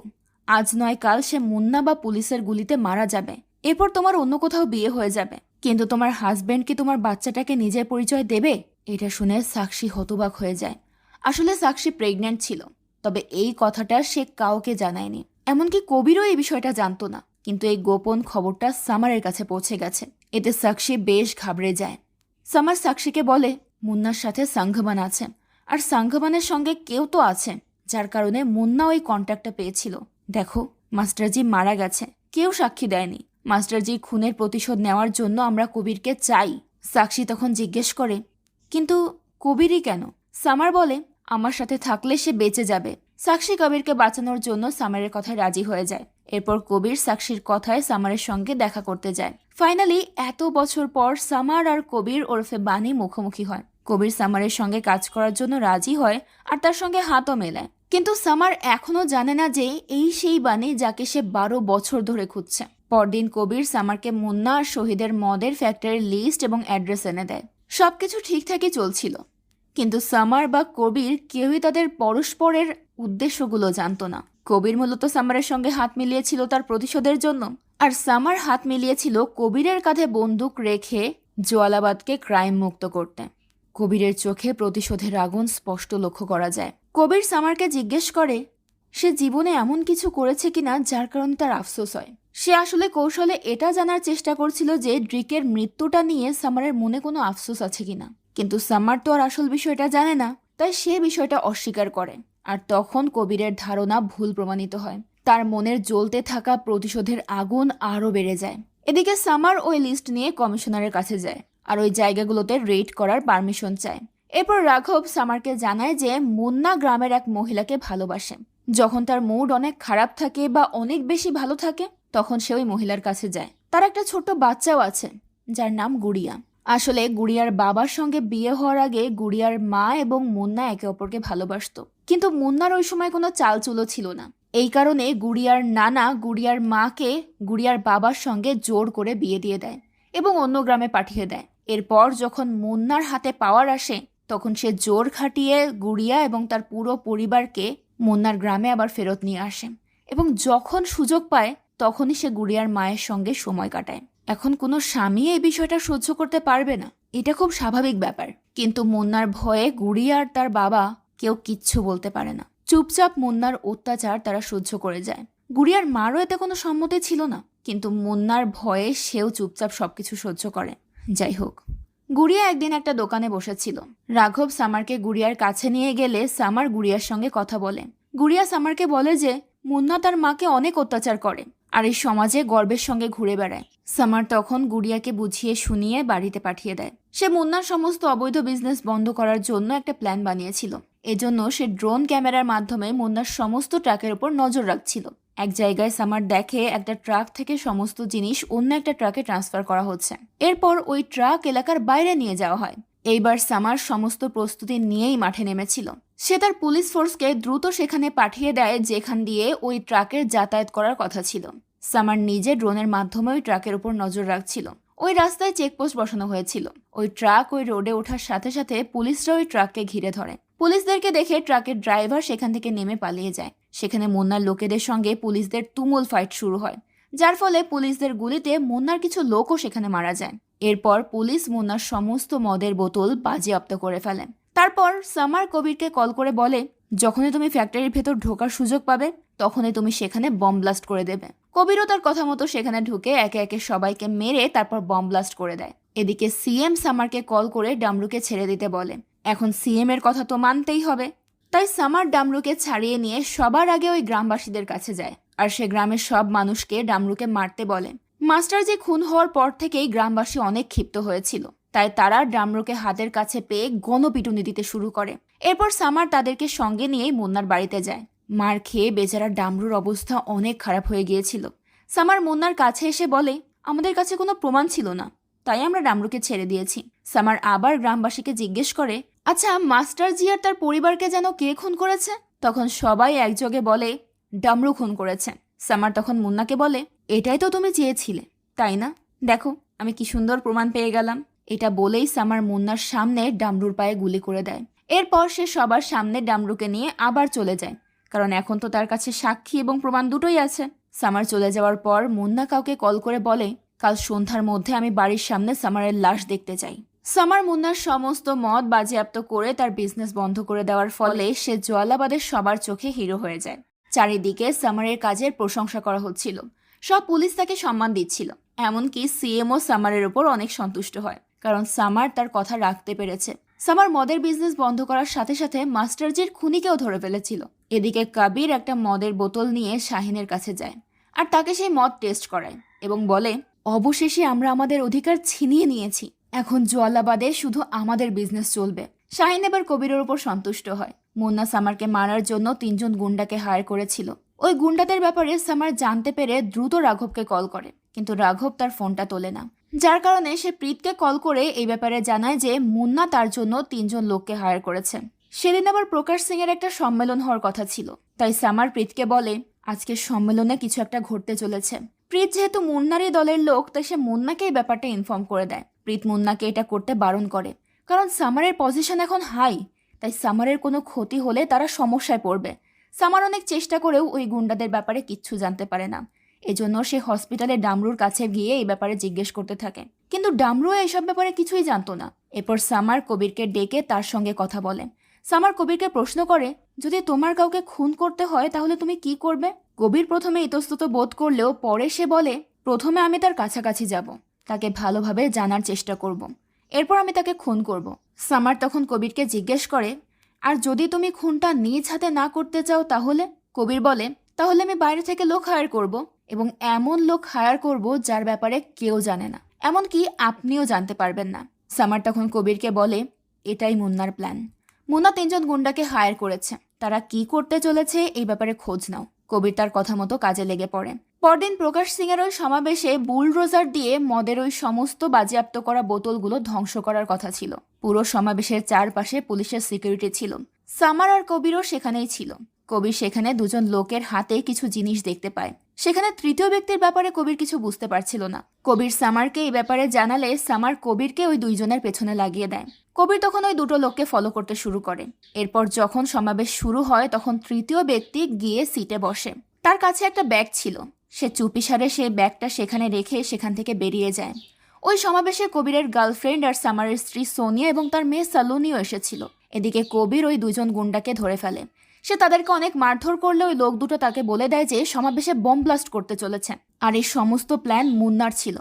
আজ নয় কাল সে মুন্না বা পুলিশের গুলিতে মারা যাবে, এরপর তোমার অন্য কোথাও বিয়ে হয়ে যাবে, কিন্তু তোমার হাজবেন্ড কি তোমার বাচ্চাটাকে নিজের পরিচয় দেবে? এটা শুনে সাক্ষী হতবাক হয়ে যায়। আসলে সাক্ষী প্রেগন্যান্ট ছিল, তবে এই কথাটা সে কাউকে জানায়নি, এমনকি কবিরও এই বিষয়টা জানতো না। কিন্তু এই গোপন খবরটা সামারের কাছে পৌঁছে গেছে। এতে সাক্ষী বেশ ঘাবড়ে যায়। সামার সাক্ষীকে বলে মুন্নার সাথে সাঙ্ঘবান আছে, আর সাঙ্ঘবানের সঙ্গে কেউ তো আছে, যার কারণে মুন্না ওই কন্ট্যাক্টটা পেয়েছিল। দেখো মাস্টারজি মারা গেছে, কেউ সাক্ষী দেয়নি। মাস্টারজি খুনের প্রতিশোধ নেওয়ার জন্য আমরা কবিরকে চাই। সাক্ষী তখন জিজ্ঞেস করে কিন্তু কবিরই কেন? সামার বলে আমার সাথে থাকলে সে বেঁচে যাবে। সাক্ষী কবিরকে বাঁচানোর জন্য সামারের কথায় রাজি হয়ে যায়। এরপর কবির সাক্ষীর কথায় সামারের সঙ্গে দেখা করতে যায়। ফাইনালি এত বছর পর সামার আর কবির ওরফে বানি মুখোমুখি হয়। কবির সামারের সঙ্গে কাজ করার জন্য রাজি হয় আর তার সঙ্গে হাতও মেলায়, কিন্তু সামার এখনো জানে না যে এই সেই বানি যাকে সে 12 বছর ধরে খুঁজছে। পরদিন কবির সামারকে মুন্না আর শহীদের মদের ফ্যাক্টরির লিস্ট এবং অ্যাড্রেস এনে দেয়। সবকিছু ঠিকঠাকই চলছিল, কিন্তু সামার বা কবির কেউই তাদের পরস্পরের উদ্দেশ্যগুলো জানতো না। কবির মূলত সামারের সঙ্গে হাত মিলিয়েছিল তার প্রতিশোধের জন্য, আর সামার হাত মিলিয়েছিল কবিরের কাঁধে বন্দুক রেখে জোয়ালাবাদকে ক্রাইম মুক্ত করতে। কবিরের চোখে প্রতিশোধের আগুন স্পষ্ট লক্ষ্য করা যায়। কবির সামারকে জিজ্ঞেস করে সে জীবনে এমন কিছু করেছে কিনা যার কারণে তার আফসোস হয়। সে আসলে কৌশলে এটা জানার চেষ্টা করছিল যে ড্রিকের মৃত্যুটা নিয়ে সামারের মনে কোনো আফসোস আছে কিনা, কিন্তু সামার তো আর আসল বিষয়টা জানে না, তাই সে বিষয়টা অস্বীকার করে। আর তখন কবিরের ধারণা ভুল প্রমাণিত হয়। তার মনের জ্বলতে থাকা প্রতিশোধের আগুন আরও বেড়ে যায়। এদিকে সামার ওই লিস্ট নিয়ে কমিশনারের কাছে যায় আর ওই জায়গাগুলোতে রেড করার পারমিশন চায়। এরপর রাঘব সামারকে জানায় যে মুন্না গ্রামের এক মহিলাকে ভালোবাসে। যখন তার মুড অনেক খারাপ থাকে বা অনেক বেশি ভালো থাকে তখন সে ওই মহিলার কাছে যায়। তার একটা ছোট্ট বাচ্চাও আছে যার নাম গুড়িয়া। আসলে গুড়িয়ার বাবার সঙ্গে বিয়ে হওয়ার আগে গুড়িয়ার মা এবং মুন্না একে অপরকে ভালোবাসতো, কিন্তু মুন্নার ওই সময় কোনো চালচুলো ছিল না। এই কারণে গুড়িয়ার নানা গুড়িয়ার মাকে গুড়িয়ার বাবার সঙ্গে জোর করে বিয়ে দিয়ে দেয় এবং অন্য গ্রামে পাঠিয়ে দেয়। এরপর যখন মুন্নার হাতে পাওয়ার আসে তখন সে জোর খাটিয়ে গুড়িয়া এবং তার পুরো পরিবারকে মুন্নার গ্রামে আবার ফেরত নিয়ে আসে এবং যখন সুযোগ পায় তখনই সে গুড়িয়ার মায়ের সঙ্গে সময় কাটায়। এখন কোনো স্বামী এই বিষয়টা সহ্য করতে পারবে না, এটা খুব স্বাভাবিক ব্যাপার, কিন্তু মুন্নার ভয়ে গুড়িয়া আর তার বাবা কেউ কিচ্ছু বলতে পারে না। চুপচাপ মুন্নার অত্যাচার তারা সহ্য করে যায়। গুড়িয়ার মারও এতে কোনো সম্মতি ছিল না, কিন্তু মুন্নার ভয়ে সেও চুপচাপ সবকিছু সহ্য করে। যাই হোক, গুড়িয়া একদিন একটা দোকানে বসেছিল। রাঘব সামারকে গুড়িয়ার কাছে নিয়ে গেলে সামার গুড়িয়ার সঙ্গে কথা বলে। গুড়িয়া সামারকে বলে যে মুন্না তার মাকে অনেক অত্যাচার করে আর এই সমাজে গর্বের সঙ্গে ঘুরে বেড়ায়। সামার তখন গুড়িয়াকে বুঝিয়ে শুনিয়ে বাড়িতে পাঠিয়ে দেয়। সে মুন্নার সমস্ত অবৈধ বিজনেস বন্ধ করার জন্য একটা প্ল্যান বানিয়েছিল। এজন্য সে ড্রোন ক্যামেরার মাধ্যমে মুন্নার সমস্ত ট্রাকের উপর নজর রাখছিল। এক জায়গায় সামার দেখে একটা ট্রাক থেকে সমস্ত জিনিস অন্য একটা ট্রাকে ট্রান্সফার করা হচ্ছে। এরপর ওই ট্রাক এলাকার বাইরে নিয়ে যাওয়া হয়। এইবার সামার সমস্ত প্রস্তুতি নিয়েই মাঠে নেমেছিল। সে তার পুলিশ ফোর্সকে দ্রুত সেখানে পাঠিয়ে দেয় যেখান দিয়ে ওই ট্রাকের যাতায়াত করার কথা ছিল। সামার নিজে ড্রোনের মাধ্যমে ওই ট্রাকের উপর নজর রাখছিল। ওই রাস্তায় চেকপোস্ট বসানো হয়েছিল। ওই ট্রাক ওই রোডে ওঠার সাথে সাথে পুলিশরা ওই ট্রাককে ঘিরে ধরে। পুলিশদেরকে দেখে ট্রাকের ড্রাইভার সেখান থেকে নেমে পালিয়ে যায়। সেখানে মুন্নার লোকেদের সঙ্গে পুলিশদের তুমুল ফাইট শুরু হয়, যার ফলে পুলিশদের গুলিতে মুন্নার কিছু লোকও সেখানে মারা যায়। এরপর পুলিশ মুন্নার সমস্ত মদের বোতল বাজেয়াপ্ত করে ফেলে। তারপর সামার কবিরকে কল করে বলে, যখনই তুমি ফ্যাক্টরির ভেতর ঢোকার সুযোগ পাবে তখনই তুমি সেখানে বম ব্লাস্ট করে দেবে। কবিরও তার কথা মতো সেখানে ঢুকে একে একে সবাইকে মেরে তারপর বম ব্লাস্ট করে দেয়। এদিকে সিএম সামারকে কল করে ডামরুকে ছেড়ে দিতে বলে। এখন সিএম এর কথা তো মানতেই হবে, তাই সামার ডামরুকে ছাড়িয়ে নিয়ে সবার আগে ওই গ্রামবাসীদের কাছে যায় আর সে গ্রামের সব মানুষকে ডামরুকে মারতে বলে। মাস্টার যে খুন হওয়ার পর থেকেই গ্রামবাসী অনেক ক্ষিপ্ত হয়েছিল, তাই তারা ডামরুকে হাতের কাছে পেয়ে গণপিটুনি দিতে শুরু করে। এরপর সামার তাদেরকে সঙ্গে নিয়েই মুন্নার বাড়িতে যায়। মার খেয়ে বেচারা ডামরুর অবস্থা অনেক খারাপ হয়ে গিয়েছিল। সামার মুন্নার কাছে এসে বলে, আমাদের কাছে কোনো প্রমাণ ছিল না, তাই আমরা ডামরুকে ছেড়ে দিয়েছি। সামার আবার গ্রামবাসীকে জিজ্ঞেস করে, আচ্ছা মাস্টার জি আর তার পরিবারকে যেন কে খুন করেছে? তখন সবাই একযোগে বলে, ডামরু খুন করেছে। সামার তখন মুন্নাকে বলে, এটাই তো তুমি চেয়েছিলে তাই না? দেখো আমি কি সুন্দর প্রমাণ পেয়ে গেলাম। এটা বলেই সামার মুন্নার সামনে ডামরুর পায়ে গুলি করে দেয়। এরপর সে সবার সামনে ডামরুকে নিয়ে আবার চলে যায়, কারণ এখন তো তার কাছে সাক্ষী এবং প্রমাণ দুটোই আছে। সামার চলে যাওয়ার পর মুন্না কাউকে কল করে বলে, কাল সন্ধ্যার মধ্যে আমি বাড়ির সামনে সামারের লাশ দেখতে চাই। সামার মুন্নার সমস্ত মদ বাজেয়াপ্ত করে তার বিজনেস বন্ধ করে দেওয়ার ফলে সে জোয়ালাবাদের সবার চোখে হিরো হয়ে যায়। চারিদিকে সামারের কাজের প্রশংসা করা হচ্ছিল, সব পুলিশ তাকে সম্মান দিচ্ছিল, এমনকি সিএমও সামারের উপর অনেক সন্তুষ্ট হয়, কারণ সামার তার কথা রাখতে পেরেছে। সামার মদের বিজনেস বন্ধ করার সাথে সাথে মাস্টারজির খুনিকেও ধরে ফেলেছিল। এদিকে কবির একটা মদের বোতল নিয়ে শাহিনের কাছে যায় আর তাকে সেই মদ টেস্ট করায় এবং বলে, অবশেষে আমরা আমাদের অধিকার ছিনিয়ে নিয়েছি, এখন জোয়ালাবাদে শুধু আমাদের বিজনেস চলবে। শাহিন এবার কবিরের উপর সন্তুষ্ট হয়। মুন্না সামারকে মারার জন্য 3 জন গুন্ডাকে হায়ার করেছিল। ওই গুন্ডাদের ব্যাপারে সামার জানতে পেরে দ্রুত রাঘবকে কল করে, কিন্তু রাঘব তার ফোনটা তোলে না, যার কারণে সে প্রীতকে কল করে এই ব্যাপারে জানায় যে মুন্না তার জন্য 3 জন লোককে হায়ার করেছে। সেদিন আবার প্রকাশ সিং এর একটা সম্মেলন হওয়ার কথা ছিল, তাই সামার প্রীতকে বলে, আজকের সম্মেলনে কিছু একটা ঘটতে চলেছে। প্রীত যেহেতু মুন্নারই দলের লোক, তাই সে মুন্নাকে এই ব্যাপারটা ইনফর্ম করে দেয়। প্রীত মুন্নাকে এটা করতে বারণ করে, কারণ সামারের পজিশন এখন হাই, তাই সামারের কোনো ক্ষতি হলে তারা সমস্যায় পড়বে। সামার অনেক চেষ্টা করেও ওই গুন্ডাদের ব্যাপারে কিচ্ছু জানতে পারে না। এজন্য সে হসপিটালে ডামরুর কাছে গিয়ে এই ব্যাপারে জিজ্ঞেস করতে থাকে, কিন্তু ডামরু এইসব ব্যাপারে কিছুই জানতো না। এরপর সামার কবিরকে ডেকে তার সঙ্গে কথা বলে। সামার কবিরকে প্রশ্ন করে, যদি তোমার কাউকে খুন করতে হয় তাহলে তুমি কি করবে? কবির প্রথমে ইতস্তত বোধ করলেও পরে সে বলে, প্রথমে আমি তার কাছাকাছি যাব, তাকে ভালোভাবে জানার চেষ্টা করব, এরপর আমি তাকে খুন করব। সামার তখন কবিরকে জিজ্ঞেস করে, আর যদি তুমি খুনটা নিজ হাতে না করতে চাও তাহলে? কবির বলে, তাহলে আমি বাইরে থেকে লোক হায়ার করব, এবং এমন লোক হায়ার করব যার ব্যাপারে কেউ জানে না, এমনকি আপনিও জানতে পারবেন না। সামার তখন কবিরকে বলে, এটাই মুন্নার প্ল্যান। মুন্না 3জন গুন্ডাকে হায়ার করেছে, তারা কি করতে চলেছে এই ব্যাপারে খোঁজ নাও। কবির তার কথা মতো কাজে লেগে পড়ে। পরদিন প্রকাশ সিং এর ওই সমাবেশে বুলডোজার দিয়ে মদের ওই সমস্ত বাজেয়াপ্ত করা বোতলগুলো ধ্বংস করার কথা ছিল। পুরো সমাবেশের চারপাশে পুলিশের সিকিউরিটি ছিল। সামার আর কবিরও সেখানেই ছিল। কবির সেখানে 2জন লোকের হাতে কিছু জিনিস দেখতে পায়। সেখানে তৃতীয় ব্যক্তির ব্যাপারে কবির কিছু বুঝতে পারছিল না। কবির সামারকে এই ব্যাপারে জানালে সামার কবিরকে ওই 2জনের পেছনে লাগিয়ে দেয়। কবির তখন ওই 2টো লোককে ফলো করতে শুরু করে। এরপর যখন সমাবেশ শুরু হয় তখন তৃতীয় ব্যক্তি গিয়ে সিটে বসে। তার কাছে একটা ব্যাগ ছিল। সে চুপিসারে সেই ব্যাগটা সেখানে রেখে সেখান থেকে বেরিয়ে যায়। ওই সমাবেশে কবিরের গার্লফ্রেন্ড আর সামারের স্ত্রী সোনিয়া এবং তার মেয়ে সালুনিও এসেছিল। এদিকে কবির ওই 2জন গুন্ডাকে ধরে ফেলে। সে তাদেরকে অনেক মারধর করলে ওই লোক দুটো তাকে বলে দেয় যে সমাবেশে বম ব্লাস্ট করতে চলেছে, আর এই সমস্ত প্ল্যান মুন্নার ছিল।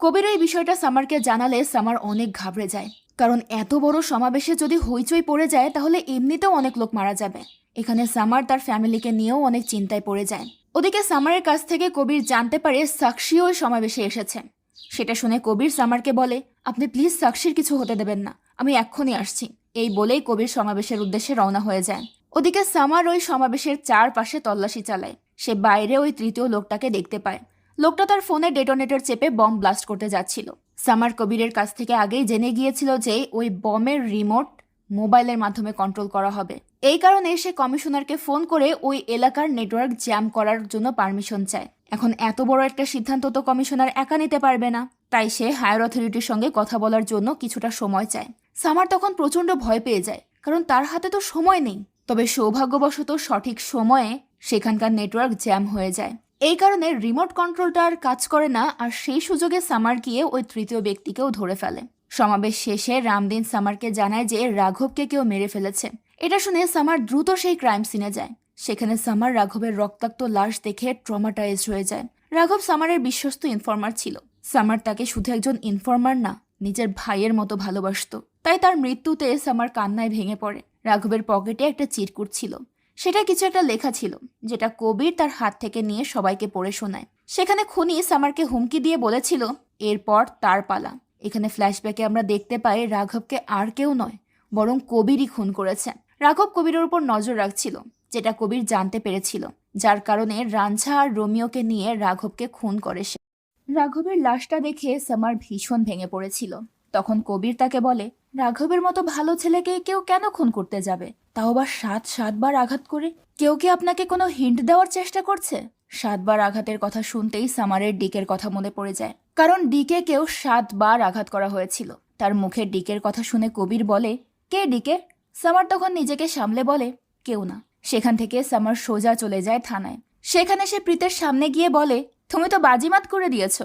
কবির এই বিষয়টা সামারকে জানালে সামার অনেক ঘাবড়ে যায়, কারণ এত বড় সমাবেশে যদি হইচই পড়ে যায় তাহলে এমনিতেও অনেক লোক মারা যাবে। এখানে সামার তার ফ্যামিলিকে নিয়েও অনেক চিন্তায় পড়ে যায়। ওদিকে সামারের কাছ থেকে কবির জানতে পারে সাক্ষী ওই সমাবেশে এসেছে। সেটা শুনে কবির সামারকে বলে, আপনি প্লিজ সাক্ষীর কিছু হতে দেবেন না, আমি এক্ষুনি আসছি। এই বলেই কবির সমাবেশের উদ্দেশ্যে রওনা হয়ে যায়। ওদিকে সামার ওই সমাবেশের চারপাশে তল্লাশি চালায়। সে বাইরে ওই তৃতীয় লোকটাকে দেখতে পায়। লোকটা তার ফোনে ডেটোনেটর চেপে বম ব্লাস্ট করতে যাচ্ছিল। সামার কবিরের কাছ থেকে আগেই জেনে গিয়েছিল যে ওই বমের রিমোট মোবাইলের মাধ্যমে কন্ট্রোল করা হবে। এই কারণে সে কমিশনারকে ফোন করে ওই এলাকার নেটওয়ার্ক জ্যাম করার জন্য পারমিশন চায়। এখন এত বড় একটা সিদ্ধান্ত তো কমিশনার একা নিতে পারবে না, তাই সে হায়ার অথরিটির সঙ্গে কথা বলার জন্য কিছুটা সময় চায়। সামার তখন প্রচন্ড ভয় পেয়ে যায়, কারণ তার হাতে তো সময় নেই। তবে সৌভাগ্যবশত সঠিক সময়ে সেখানকার নেটওয়ার্ক জ্যাম হয়ে যায়। এই কারণে রিমোট কন্ট্রোলটা আর কাজ করে না, আর সেই সুযোগে সামার গিয়ে ওই তৃতীয় ব্যক্তিকেও ধরে ফেলে। সমাবেশ শেষে রামদিন সামারকে জানায় যে রাঘবকে কেউ মেরে ফেলেছে। এটা শুনে সামার দ্রুত সেই ক্রাইম সিনে যায়। সেখানে সামার রাঘবের রক্তাক্ত লাশ দেখে ট্রমাটাইজড হয়ে যায়। রাঘব সামারের বিশ্বস্ত ইনফর্মার ছিল। সামার তাকে শুধু একজন ইনফর্মার না, নিজের ভাইয়ের মতো ভালোবাসতো। তাই তার মৃত্যুতে সামার কান্নায় ভেঙে পড়ে। রাঘবের পকেটে একটা চিরকুট ছিল। সেটা কিছু একটা লেখা ছিল, যেটা কবির তার হাত থেকে নিয়ে সবাইকে পড়ে শোনায়। সেখানে খুনি সামারকে হুমকি দিয়ে বলেছিল, এরপর তার পালা। এখানে ফ্ল্যাশব্যাকে আমরা দেখতে পাই রাঘবকে আর কেউ নয়, বরং কবিরই খুন করেছে। রাঘব কবিরের উপর নজর রাখছিল, যেটা কবির জানতে পেরেছিল, যার কারণে রাঞ্ঝা আর রোমিওকে নিয়ে রাঘবকে খুন করে সে। রাঘবের লাশটা দেখে সামার ভীষণ ভেঙে পড়েছিল। তখন কবির তাকে বলে, রাঘবের মতো ভালো ছেলেকে কেউ কেন খুন করতে যাবে, তাও আবার 7বার আঘাত করে? কেউ কি আপনাকে কোনো হিন্ট দেওয়ার চেষ্টা করছে? 7বার আঘাতের কথা শুনতেই সামারের ডিকের কথা মনে পড়ে যায়, কারণ ডিকে কেউ 7বার আঘাত করা হয়েছিল। তার মুখের ডিকের কথা শুনে কবির বলে, কে ডিকে? সামার তখন নিজেকে সামলে বলে, কেউ না। সেখান থেকে সামার সোজা চলে যায় থানায়। সেখানে সে প্রীতের সামনে গিয়ে বলে, তুমি তো বাজিমাত করে দিয়েছ,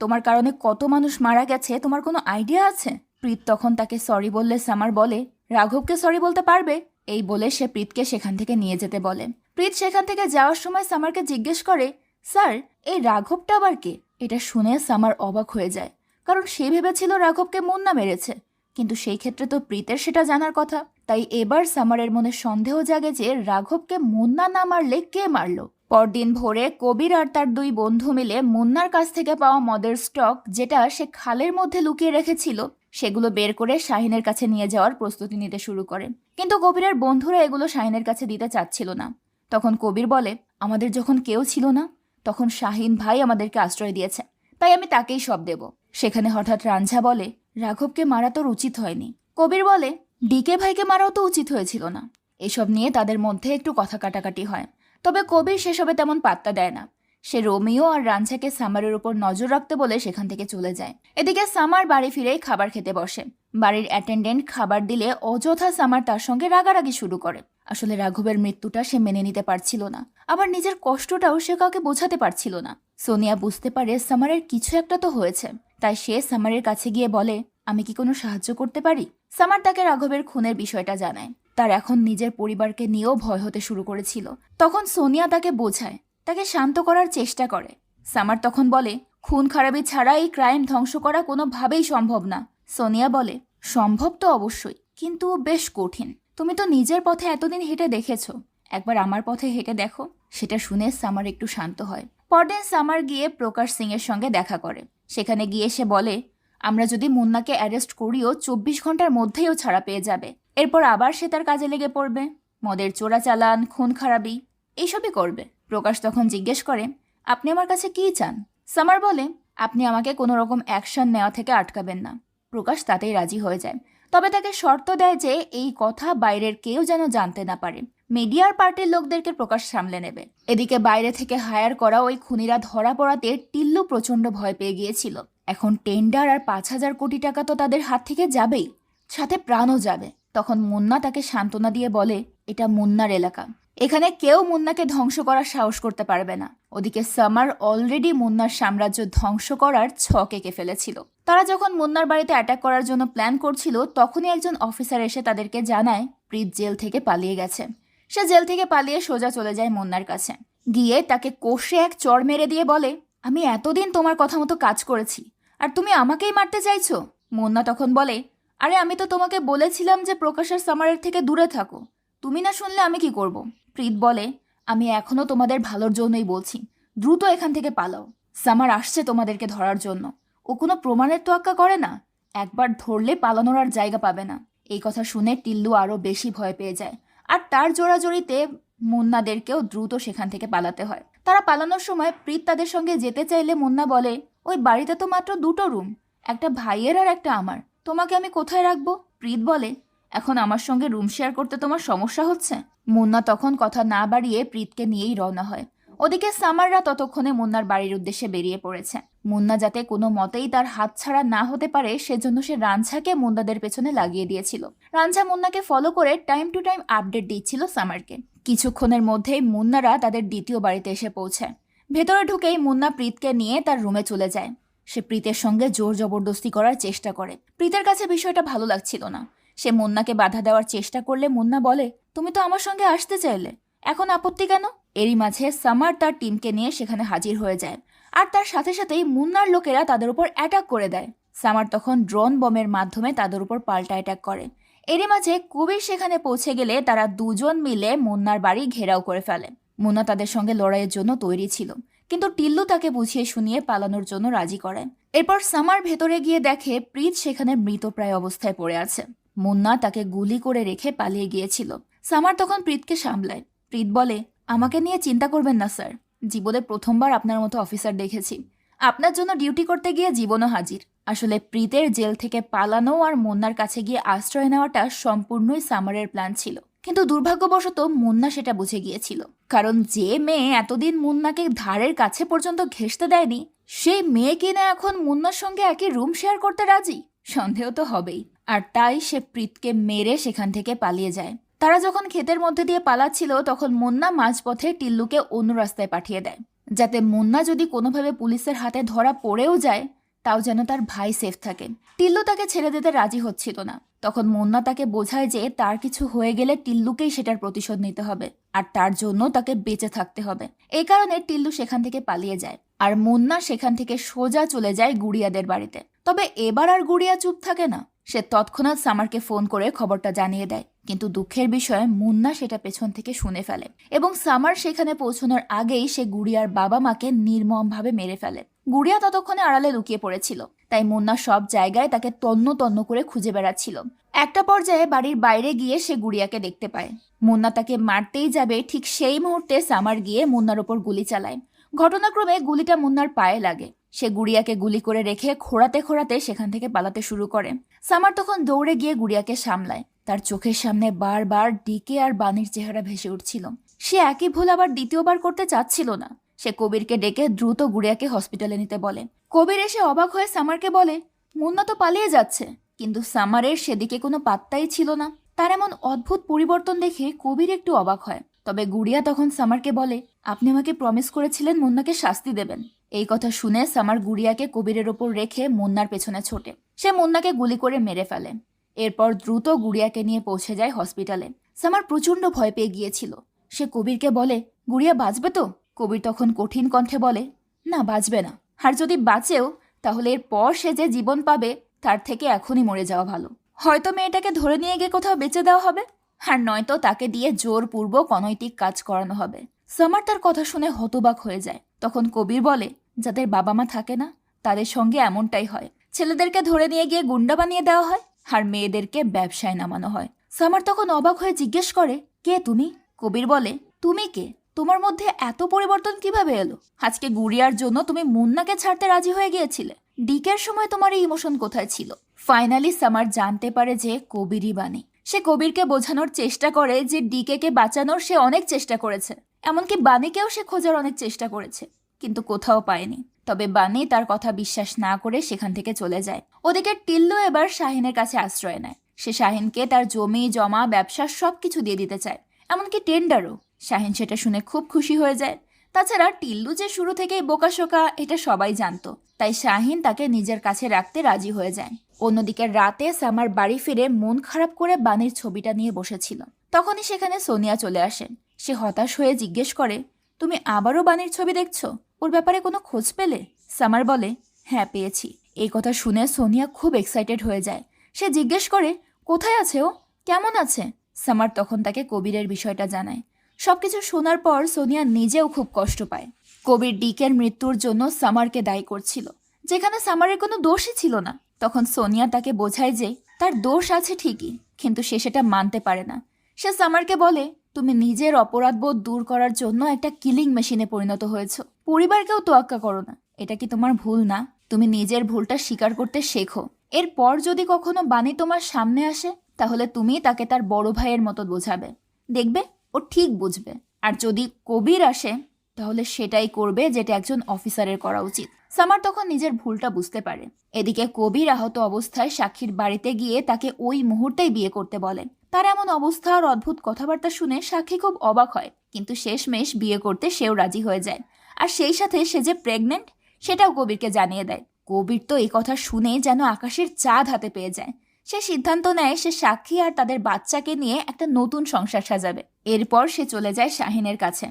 তোমার কারণে কত মানুষ মারা গেছে তোমার কোনো আইডিয়া আছে? প্রীত তখন তাকে সরি বললে সামার বলে, রাঘবকে সরি বলতে পারবে? এই বলে সে প্রীতকে সেখান থেকে নিয়ে যেতে বলে। প্রীত সেখান থেকে যাওয়ার সময় সামারকে জিজ্ঞেস করে, স্যার এই রাঘবটা আবার কে? এটা শুনে সামার অবাক হয়ে যায়, কারণ সে ভেবেছিল রাঘবকে মুন্না মেরেছে, কিন্তু সেই ক্ষেত্রে তো প্রীতের সেটা জানার কথা। তাই এবার সামারের মনে সন্দেহ জাগে যে রাঘবকে মুন্না না মারলে কে মারল। পরদিন ভোরে কবির আর তার 2 বন্ধু মিলে মুন্নার কাছ থেকে পাওয়া মদের স্টক, যেটা সে খালের মধ্যে লুকিয়ে রেখেছিল, সেগুলো বের করে শাহিনের কাছে নিয়ে যাওয়ার প্রস্তুতি নিতে শুরু করে। কিন্তু কবিরের বন্ধুরা এগুলো শাহিনের কাছে দিতে চাচ্ছিল না। তখন কবির বলে, আমাদের যখন কেউ ছিল না তখন শাহিন ভাই আমাদেরকে আশ্রয় দিয়েছে, তাই আমি তাকেই সব দেব। সেখানে হঠাৎ রাঞ্ঝা বলে, রাঘবকে মারা তোর উচিত হয়নি। কবির বলে, ডিকে ভাইকে মারাও তো উচিত হয়েছিল না। এসব নিয়ে তাদের মধ্যে একটু কথা কাটাকাটি হয়, তবে কবির সেসবে তেমন পাত্তা দেয় না। সে রোমিও আর রাঞ্ঝাকে সামারের উপর নজর রাখতে বলে সেখান থেকে চলে যায়। এদিকে সামার বাড়ি ফিরে খাবার খেতে বসে। বাড়ির অ্যাটেন্ডেন্ট খাবার দিলে অযথা সামার তার সঙ্গে রাগারাগি শুরু করে। আসলে রাঘবের মৃত্যুটা সে মেনে নিতে পারছিল না, আবার নিজের কষ্টটাও সে কাউকে বোঝাতে পারছিল না। সোনিয়া বুঝতে পারে সামারের কিছু একটা তো হয়েছে, তাই সে সামারের কাছে গিয়ে বলে, আমি কি কোনো সাহায্য করতে পারি? সামার তাকে রাঘবের খুনের বিষয়টা জানায়। তার এখন নিজের পরিবারকে নিয়েও ভয় হতে শুরু করেছিল। তখন সোনিয়া তাকে বোঝায়, তাকে শান্ত করার চেষ্টা করে। সামার তখন বলে, খুন খারাপি ছাড়া এই ক্রাইম ধ্বংস করা কোনোভাবেই সম্ভব না। সোনিয়া বলে, সম্ভব তো অবশ্যই, কিন্তু বেশ কঠিন। তুমি তো নিজের পথে এতদিন হেঁটে দেখেছো, একবার আমার পথে হেঁটে দেখো। সেটা শুনে সামার একটু শান্ত হয়। পরদিন সামার গিয়ে প্রকাশ সিং এর সঙ্গে দেখা করে। সেখানে গিয়ে সে বলে, আমরা যদি মুন্নাকে অ্যারেস্ট করিও 24 ঘন্টার মধ্যেই ও ছাড়া পেয়ে যাবে। এরপর আবার সে তার কাজে লেগে পড়বে, মদের চোরাচালান, খুন খারাপি এইসবই করবে। প্রকাশ তখন জিজ্ঞেস করে, আপনি আমার কাছে কি চান? সামার বলে, আপনি আমাকে কোনো রকম অ্যাকশন নেওয়া থেকে আটকাবেন না। প্রকাশ তাতেই রাজি হয়ে যায়, তবে তাকে শর্ত দেয় যে এই কথা বাইরের কেউ যেন জানতে না পারে। মিডিয়ার পার্টির লোকদেরকে প্রকাশ সামলে নেবে। এদিকে বাইরে থেকে হায়ার করা ওই খুনিরা ধরা পড়াতে টিল্লু প্রচন্ড ভয় পেয়ে গিয়েছিল। এখন টেন্ডার আর 5,000 কোটি টাকা তো তাদের হাত থেকে যাবেই, সাথে প্রাণও যাবে। তখন মুন্না তাকে সান্ত্বনা দিয়ে বলে, এটা মুন্নার এলাকা, এখানে কেউ মুন্নাকে ধ্বংস করার সাহস করতে পারবে না। ওদিকে সামার অলরেডি মুন্নার সাম্রাজ্য ধ্বংস করার ছক এঁকে ফেলেছিল। তারা যখন মুন্নার বাড়িতে অ্যাটাক করার জন্য প্ল্যান করছিল, তখনই একজন অফিসার এসে তাদেরকে জানায় প্রীত জেল থেকে পালিয়ে গেছে। সে জেল থেকে পালিয়ে সোজা চলে যায় মুন্নার কাছে, গিয়ে তাকে কষে এক চড় মেরে দিয়ে বলে, আমি এতদিন তোমার কথা মতো কাজ করেছি, আর তুমি আমাকেই মারতে চাইছো? মুন্না তখন বলে, আরে আমি তো তোমাকে বলেছিলাম যে প্রকাশের সামারের থেকে দূরে থাকো, তুমি না শুনলে আমি কি করব? প্রীত বলে, আমি এখনো তোমাদের ভালোর জন্যই বলছি, দ্রুত এখান থেকে পালাও। সামার আসছে তোমাদেরকে ধরার জন্য, ও কোনো প্রমাণের তোয়াক্কা করে না, একবার ধরলে পালানোর আর জায়গা পাবে না। এই কথা শুনে টিল্লু আরো বেশি ভয় পেয়ে যায়, আর তার জোরাজোরিতে মুন্নাদেরকেও দ্রুত সেখান থেকে পালাতে হয়। তারা পালানোর সময় প্রীত তাদের সঙ্গে যেতে চাইলে মুন্না বলে, ওই বাড়িতে তো মাত্র 2টো রুম, একটা ভাইয়ের আর একটা আমার, তোমাকে আমি কোথায় রাখবো? প্রীত বলে, এখন আমার সঙ্গে রুম শেয়ার করতে তোমার সমস্যা হচ্ছে? মুন্না তখন কথা না বাড়িয়ে প্রীতকে নিয়েই রওনা হয়। ওদিকে সামাররা ততক্ষণে মুন্নার বাড়ির উদ্দেশ্যে বেরিয়ে পড়েছে। মুন্না যাতে কোনো মতেই তার হাতছাড়া না হতে পারে, সেজন্য সে রাঞ্ঝাকে মুন্নাদের পেছনে লাগিয়ে দিয়েছিল। রাঞ্ঝা মুন্নাকে ফলো করে টাইম টু টাইম আপডেট দিচ্ছিল সামারকে। কিছুক্ষণের মধ্যেই মুন্নারা তাদের দ্বিতীয় বাড়িতে এসে পৌঁছায়। ভেতরে ঢুকেই মুন্না প্রীতকে নিয়ে তার রুমে চলে যায়। সে প্রীতের সঙ্গে জোর জবরদস্তি করার চেষ্টা করে। প্রীতের কাছে বিষয়টা ভালো লাগছিল না। সে মুন্নাকে বাধা দেওয়ার চেষ্টা করলে মুন্না বলে, তুমি তো আমার সঙ্গে আসতে চাইলে, এখন আপত্তি কেন? এরই মাঝে সামার তার টিমকে নিয়ে সেখানে হাজির হয়ে যায়, আর তার সাথে সাথেই মুন্নার লোকেরা তাদের উপর অ্যাটাক করে দেয়। সামার তখন ড্রোন বমের মাধ্যমে তাদের উপর পাল্টা অ্যাটাক করে। এরই মাঝে কবির সেখানে পৌঁছে গেলে তারা দুজন মিলে মুন্নার বাড়ি ঘেরাও করে ফেলে। মুন্না তাদের সঙ্গে লড়াইয়ের জন্য তৈরি ছিল, কিন্তু টিল্লু তাকে বুঝিয়ে শুনিয়ে পালানোর জন্য রাজি করায়। এরপর সামার ভেতরে গিয়ে দেখে প্রীত সেখানে মৃতপ্রায় অবস্থায় পড়ে আছে। মুন্না তাকে গুলি করে রেখে পালিয়ে গিয়েছিল। সামার তখন প্রীতকে সামলায়। প্রীত বলে, আমাকে নিয়ে চিন্তা করবেন না স্যার, জীবনে প্রথমবার আপনার মতো অফিসার দেখেছি। আপনার জন্য ডিউটি করতে গিয়ে জীবনও হাজির। আসলে প্রীতের জেল থেকে পালানো আর মুন্নার কাছে গিয়ে আশ্রয় নেওয়াটা সম্পূর্ণই সামারের প্ল্যান ছিল, কিন্তু দুর্ভাগ্যবশত মুন্না সেটা বুঝে গিয়েছিল। কারণ যে মেয়ে এতদিন মুন্নাকে ধারের কাছে পর্যন্ত ঘেঁষতে দেয়নি, সেই মেয়ে কিনা এখন মুন্নার সঙ্গে একই রুম শেয়ার করতে রাজি, সন্দেহ তো হবেই। আর তাই সে প্রীতকে মেরে সেখান থেকে পালিয়ে যায়। তারা যখন ক্ষেতের মধ্যে দিয়ে পালাচ্ছিল, তখন মুন্না মাঝপথে টিল্লুকে অন্য রাস্তায় পাঠিয়ে দেয়, যাতে মুন্না যদি কোনোভাবে পুলিশের হাতে ধরা পড়েও যায়, তাও যেন তার ভাই সেফ থাকে। টিল্লু তাকে ছেড়ে দিতে রাজি হচ্ছিল না। তখন মুন্না তাকে বোঝায় যে তার কিছু হয়ে গেলে টিল্লুকেই সেটার প্রতিশোধ নিতে হবে, আর তার জন্য তাকে বেঁচে থাকতে হবে। এই কারণে টিল্লু সেখান থেকে পালিয়ে যায়, আর মুন্না সেখান থেকে সোজা চলে যায় গুড়িয়াদের বাড়িতে। তবে এবার আর গুড়িয়া চুপ থাকে না। সে তৎক্ষণাৎ সামারকে ফোন করে খবরটা জানিয়ে দেয়, কিন্তু দুঃখের বিষয় মুন্না সেটা পেছন থেকে শুনে ফেলে, এবং সামার সেখানে পৌঁছানোর আগেই সে গুড়িয়ার বাবা মাকে নির্মমভাবে মেরে ফেলে। গুড়িয়া ততক্ষণে আড়ালে লুকিয়ে পড়েছিল, তাই মুন্না সব জায়গায় তাকে তন্ন তন্ন করে খুঁজে বেড়াচ্ছিল। একটা পর্যায়ে বাড়ির বাইরে গিয়ে সে গুড়িয়াকে দেখতে পায়। মুন্না তাকে মারতেই যাবে, ঠিক সেই মুহূর্তে সামার গিয়ে মুন্নার ওপর গুলি চালায়। ঘটনাক্রমে গুলিটা মুন্নার পায়ে লাগে। সে গুড়িয়াকে গুলি করে রেখে খোঁড়াতে খোঁড়াতে সেখান থেকে পালাতে শুরু করে। সামার তখন দৌড়ে গিয়ে গুড়িয়াকে সামলায়। তার চোখের সামনে বারবার ডিকে আর বানির চেহারা ভেসে উঠছিল। সে একই ভুল আবার দ্বিতীয়বার করতে চাচ্ছিল না। সে কবিরকে ডেকে দ্রুত গুড়িয়াকে হসপিটালে নিতে বলে। কবির এসে অবাক হয়ে সামারকে বলে, মুন্না তো পালিয়ে যাচ্ছে, কিন্তু সামারের সেদিকে কোনো পাত্তাই ছিল না। তার এমন অদ্ভুত পরিবর্তন দেখে কবির একটু অবাক হয়। তবে গুড়িয়া তখন সামারকে বলে, আপনি আমাকে প্রমিস করেছিলেন মুন্নাকে শাস্তি দেবেন। এই কথা শুনে সামার গুড়িয়াকে কবিরের ওপর রেখে মুন্নার পেছনে ছোটে। সে মুন্নাকে গুলি করে মেরে ফেলে। এরপর দ্রুত গুড়িয়াকে নিয়ে পৌঁছে যায় হসপিটালে। সামার প্রচণ্ড ভয় পেয়ে গিয়েছিল। সে কবিরকে বলে, গুড়িয়া বাঁচবে তো? কবির তখন কঠিন কণ্ঠে বলে, না, বাঁচবে না। আর যদি বাঁচেও, তাহলে এরপর সে যে জীবন পাবে তার থেকে এখনই মরে যাওয়া ভালো। হয়তো মেয়েটাকে ধরে নিয়ে গিয়ে কোথাও বেঁচে দেওয়া হবে, আর নয়তো তাকে দিয়ে জোরপূর্বক অনৈতিক কাজ করানো হবে। সামার তার কথা শুনে হতবাক হয়ে যায়। তখন কবির বলে, যাদের বাবা মা থাকে না তাদের সঙ্গে এমনটাই হয়। ছেলেদেরকে ধরে নিয়ে গিয়ে গুন্ডা বানিয়ে দেওয়া হয়, আর মেয়েদেরকে ব্যবসায় নামানো হয়। সামার তখন অবাক হয়ে জিজ্ঞেস করে, কে তুমি? কবির বলে, তুমি কে? তোমার মধ্যে এত পরিবর্তন কিভাবে এলো? আজকে গুড়িয়ার জন্য তুমি মুন্নাকে ছাড়তে রাজি হয়ে গিয়েছিলে। ডিকের সময় তোমার এই ইমোশন কোথায় ছিল? ফাইনালি সামার জানতে পারে যে কবিরই বাণী। সে কবিরকে বোঝানোর চেষ্টা করে যে ডিকে বাঁচানোর সে অনেক চেষ্টা করেছে, এমনকি বাণীকেও সে খোঁজার অনেক চেষ্টা করেছে, কিন্তু কোথাও পায়নি। তবে বাণী তার কথা বিশ্বাস না করে সেখান থেকে চলে যায়। ওদিকে টিল্লু এবার শাহিনের কাছে আশ্রয় নেয়। সে শাহিনকে তার জমি জমা ব্যবসা সবকিছু দিয়ে দিতে চায়, এমনকি টেন্ডারও। শাহিন সেটা শুনে খুব খুশি হয়ে যায়। তাছাড়া টিল্লু যে শুরু থেকেই বোকাশোকা এটা সবাই জানতো, তাই শাহিন তাকে নিজের কাছে রাখতে রাজি হয়ে যায়। অন্যদিকে রাতে সামার বাড়ি ফিরে মন খারাপ করে বাণীর ছবিটা নিয়ে বসেছিল। তখনই সেখানে সোনিয়া চলে আসেন। সে হতাশ হয়ে জিজ্ঞেস করে, তুমি আবারও বাণীর ছবি দেখছো? ওর ব্যাপারে কোনো খোঁজ পেলে? সামার বলে, হ্যাঁ, পেয়েছি। এই কথা শুনে সোনিয়া খুব এক্সাইটেড হয়ে যায়। সে জিজ্ঞেস করে, কোথায় আছে ও? কেমন আছে? সামার তখন তাকে কবিরের বিষয়টা জানায়। সবকিছু শোনার পর সোনিয়া নিজেও খুব কষ্ট পায়। কবির ডিকের মৃত্যুর জন্য সামারকে দায়ী করছিল, যেখানে সামারের কোনো দোষই ছিল না। তখন সোনিয়া তাকে বোঝায় যে তার দোষ আছে ঠিকই, কিন্তু সে সেটা মানতে পারে না। সে সামারকে বলে, তুমি নিজের অপরাধবোধ দূর করার জন্য একটা কিলিং মেশিনে পরিণত হয়েছ। পরিবারকেও তোয়াক্কা করো না। এটা কি তোমার ভুল না? তুমি নিজের ভুলটা স্বীকার করতে শেখো। এরপর যদি কখনো বাণী তোমার সামনে আসে, তাহলে তুমি তাকে তার বড় ভাইয়ের মতো বোঝাবে। দেখবে ও ঠিক বুঝবে। আর যদি কবির আসে, তাহলে সেটাই করবে যেটা একজন অফিসারের করা উচিত। সামার তখন নিজের ভুলটা বুঝতে পারে। এদিকে কবির আহত অবস্থায় সাক্ষীর বাড়িতে গিয়ে তাকে ওই মুহূর্তেই বিয়ে করতে বলেন। তার এমন অবস্থা আর অদ্ভুত কথাবার্তা শুনে সাক্ষী খুব অবাক হয়, কিন্তু শেষমেশ বিয়ে করতে সেও রাজি হয়ে যায়। আর সেই সাথে সে যে প্রেগনেন্ট সেটাও কবিরকে জানিয়ে দেয়। কবির তো এই কথা শুনে যেন আকাশের চাঁদ হাতে পেয়ে যায়। সে সিদ্ধান্ত নেয় সে সাক্ষী আর তাদের বাচ্চাকে নিয়ে একটা নতুন সংসার সাজাবে। এরপর সে চলে যায় শাহিনের কাছে।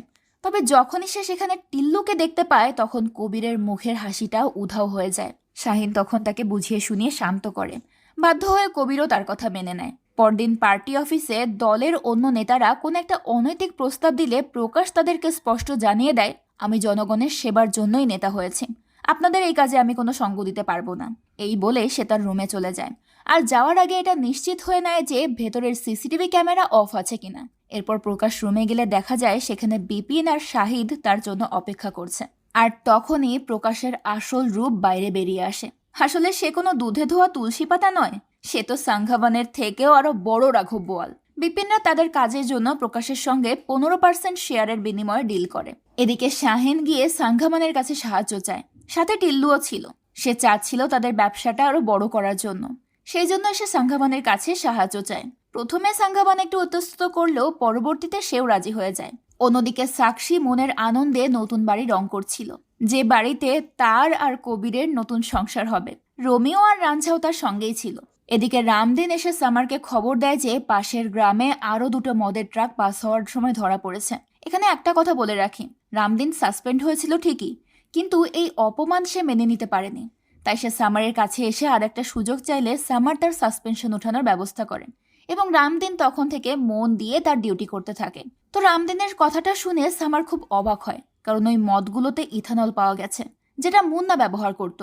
তবে যখনই সে সেখানে টিল্লুকে দেখতে পায়, তখন কবিরের মুখের হাসিটাও উধাও হয়ে যায়। শাহিন তখন তাকে বুঝিয়ে শুনিয়ে শান্ত করে। বাধ্য হয়ে কবিরও তার কথা মেনে নেয়। পরদিন পার্টি অফিসে দলের অন্য নেতারা কোন একটা অনৈতিক প্রস্তাব দিলে প্রকাশ তাদেরকে স্পষ্ট জানিয়ে দেয়, আমি জনগণের সেবার জন্যই নেতা হয়েছি, আপনাদের এই কাজে আমি কোনো সঙ্গ দিতে পারবো না। এই বলে সে তার রুমে চলে যায়। আর যাওয়ার আগে এটা নিশ্চিত হয়ে নেয় যে ভেতরের সিসিটিভি ক্যামেরা অফ আছে কিনা। এরপর প্রকাশ রুমে গেলে দেখা যায় সেখানে বিপিন আর শাহিদ তার জন্য অপেক্ষা করছে। আর তখনই প্রকাশের আসল রূপ বাইরে বেরিয়ে আসে। আসলে সে কোনো দুধে ধোয়া তুলসী পাতা নয়, সে তো সাংঘাবানের থেকেও আরো বড় রাঘব বোয়াল। বিপিনরা তাদের কাজের জন্য প্রকাশের সঙ্গে 15% শেয়ারের বিনিময়ে ডিল করে। এদিকে শাহিন গিয়ে সাংঘাবানের কাছে সাহায্য চায়। সাথে টিল্লুও ছিল। সে চাচ্ছিল তাদের ব্যবসাটা আরো বড় করার জন্য। সেই জন্য সে সাংঘাবানের কাছে সাহায্য চায়। প্রথমে সাংঘাবান একটু উত্তেজিত করলেও পরবর্তীতে সেও রাজি হয়ে যায়। অন্যদিকে সাক্ষী মনের আনন্দে নতুন বাড়ি রং করছিল, যে বাড়িতে তার আর কবিরের নতুন সংসার হবে। রোমিও আর রাঞ্ঝাও তার সঙ্গেই ছিল। এদিকে রামদিন এসে সামারকে খবর দেয় যে পাশের গ্রামে আরো 2টো মদের ট্রাক পাস হওয়ার সময় ধরা পড়েছে। এখানে একটা কথা বলে রাখি, রামদিন সাসপেন্ড হয়েছিল ঠিকই, কিন্তু এই অপমান সে মেনে নিতে পারেনি। তাই সে সামারের কাছে এসে আর একটা সুযোগ চাইলে সামার তার সাসপেনশন ওঠানোর ব্যবস্থা করেন, এবং রামদিন তখন থেকে মন দিয়ে তার ডিউটি করতে থাকে। তো রামদিনের কথাটা শুনে সামার খুব অবাক হয়, কারণ ওই মদগুলোতে ইথানল পাওয়া গেছে, যেটা মুন্না ব্যবহার করত।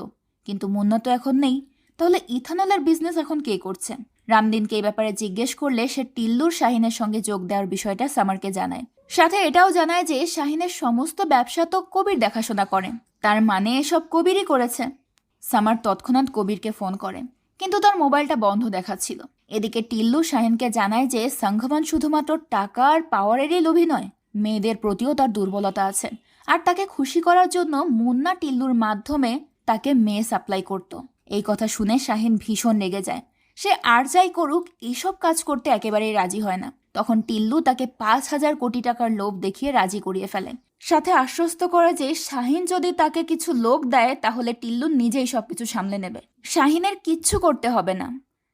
কিন্তু মুন্না তো এখন নেই, তাহলে ইথানলের বিজনেস এখন কে করছে? রামদিনকে এই ব্যাপারে জিজ্ঞেস করলে সে টিল্লুর শাহিনের সঙ্গে যোগ দেওয়ার বিষয়টা সামারকে জানায়। সাথে এটাও জানায় যে শাহিনের সমস্ত ব্যবসা তো কবির দেখাশোনা করে, তার মানে এসব কবিরই করেছে। সামার তৎক্ষণাৎ কবিরকে ফোন করে, কিন্তু তার মোবাইলটা বন্ধ দেখাচ্ছিল। এদিকে টিল্লু শাহিনকে জানায় যে সাংঘাবান শুধুমাত্র টাকা আর পাওয়ারেরই লোভী নয়, মেয়েদের প্রতিও তার দুর্বলতা আছে। আর তাকে খুশি করার জন্য মুন্না টিল্লুর মাধ্যমে তাকে মেয়ে সাপ্লাই করত। এই কথা শুনে শাহিন ভীষণ রেগে যায়। সে আর যাই করুক এইসব কাজ করতে একেবারেই রাজি হয় না। তখন টিল্লু তাকে 5,000 কোটি টাকার লোভ দেখিয়ে রাজি করিয়ে ফেলে, সাথে আশ্বস্ত করে যে শাহিন যদি তাকে কিছু লোক দেয় তাহলে টিল্লু নিজেই সবকিছু সামলে নেবে। শাহিনের কিচ্ছু করতে হবে না।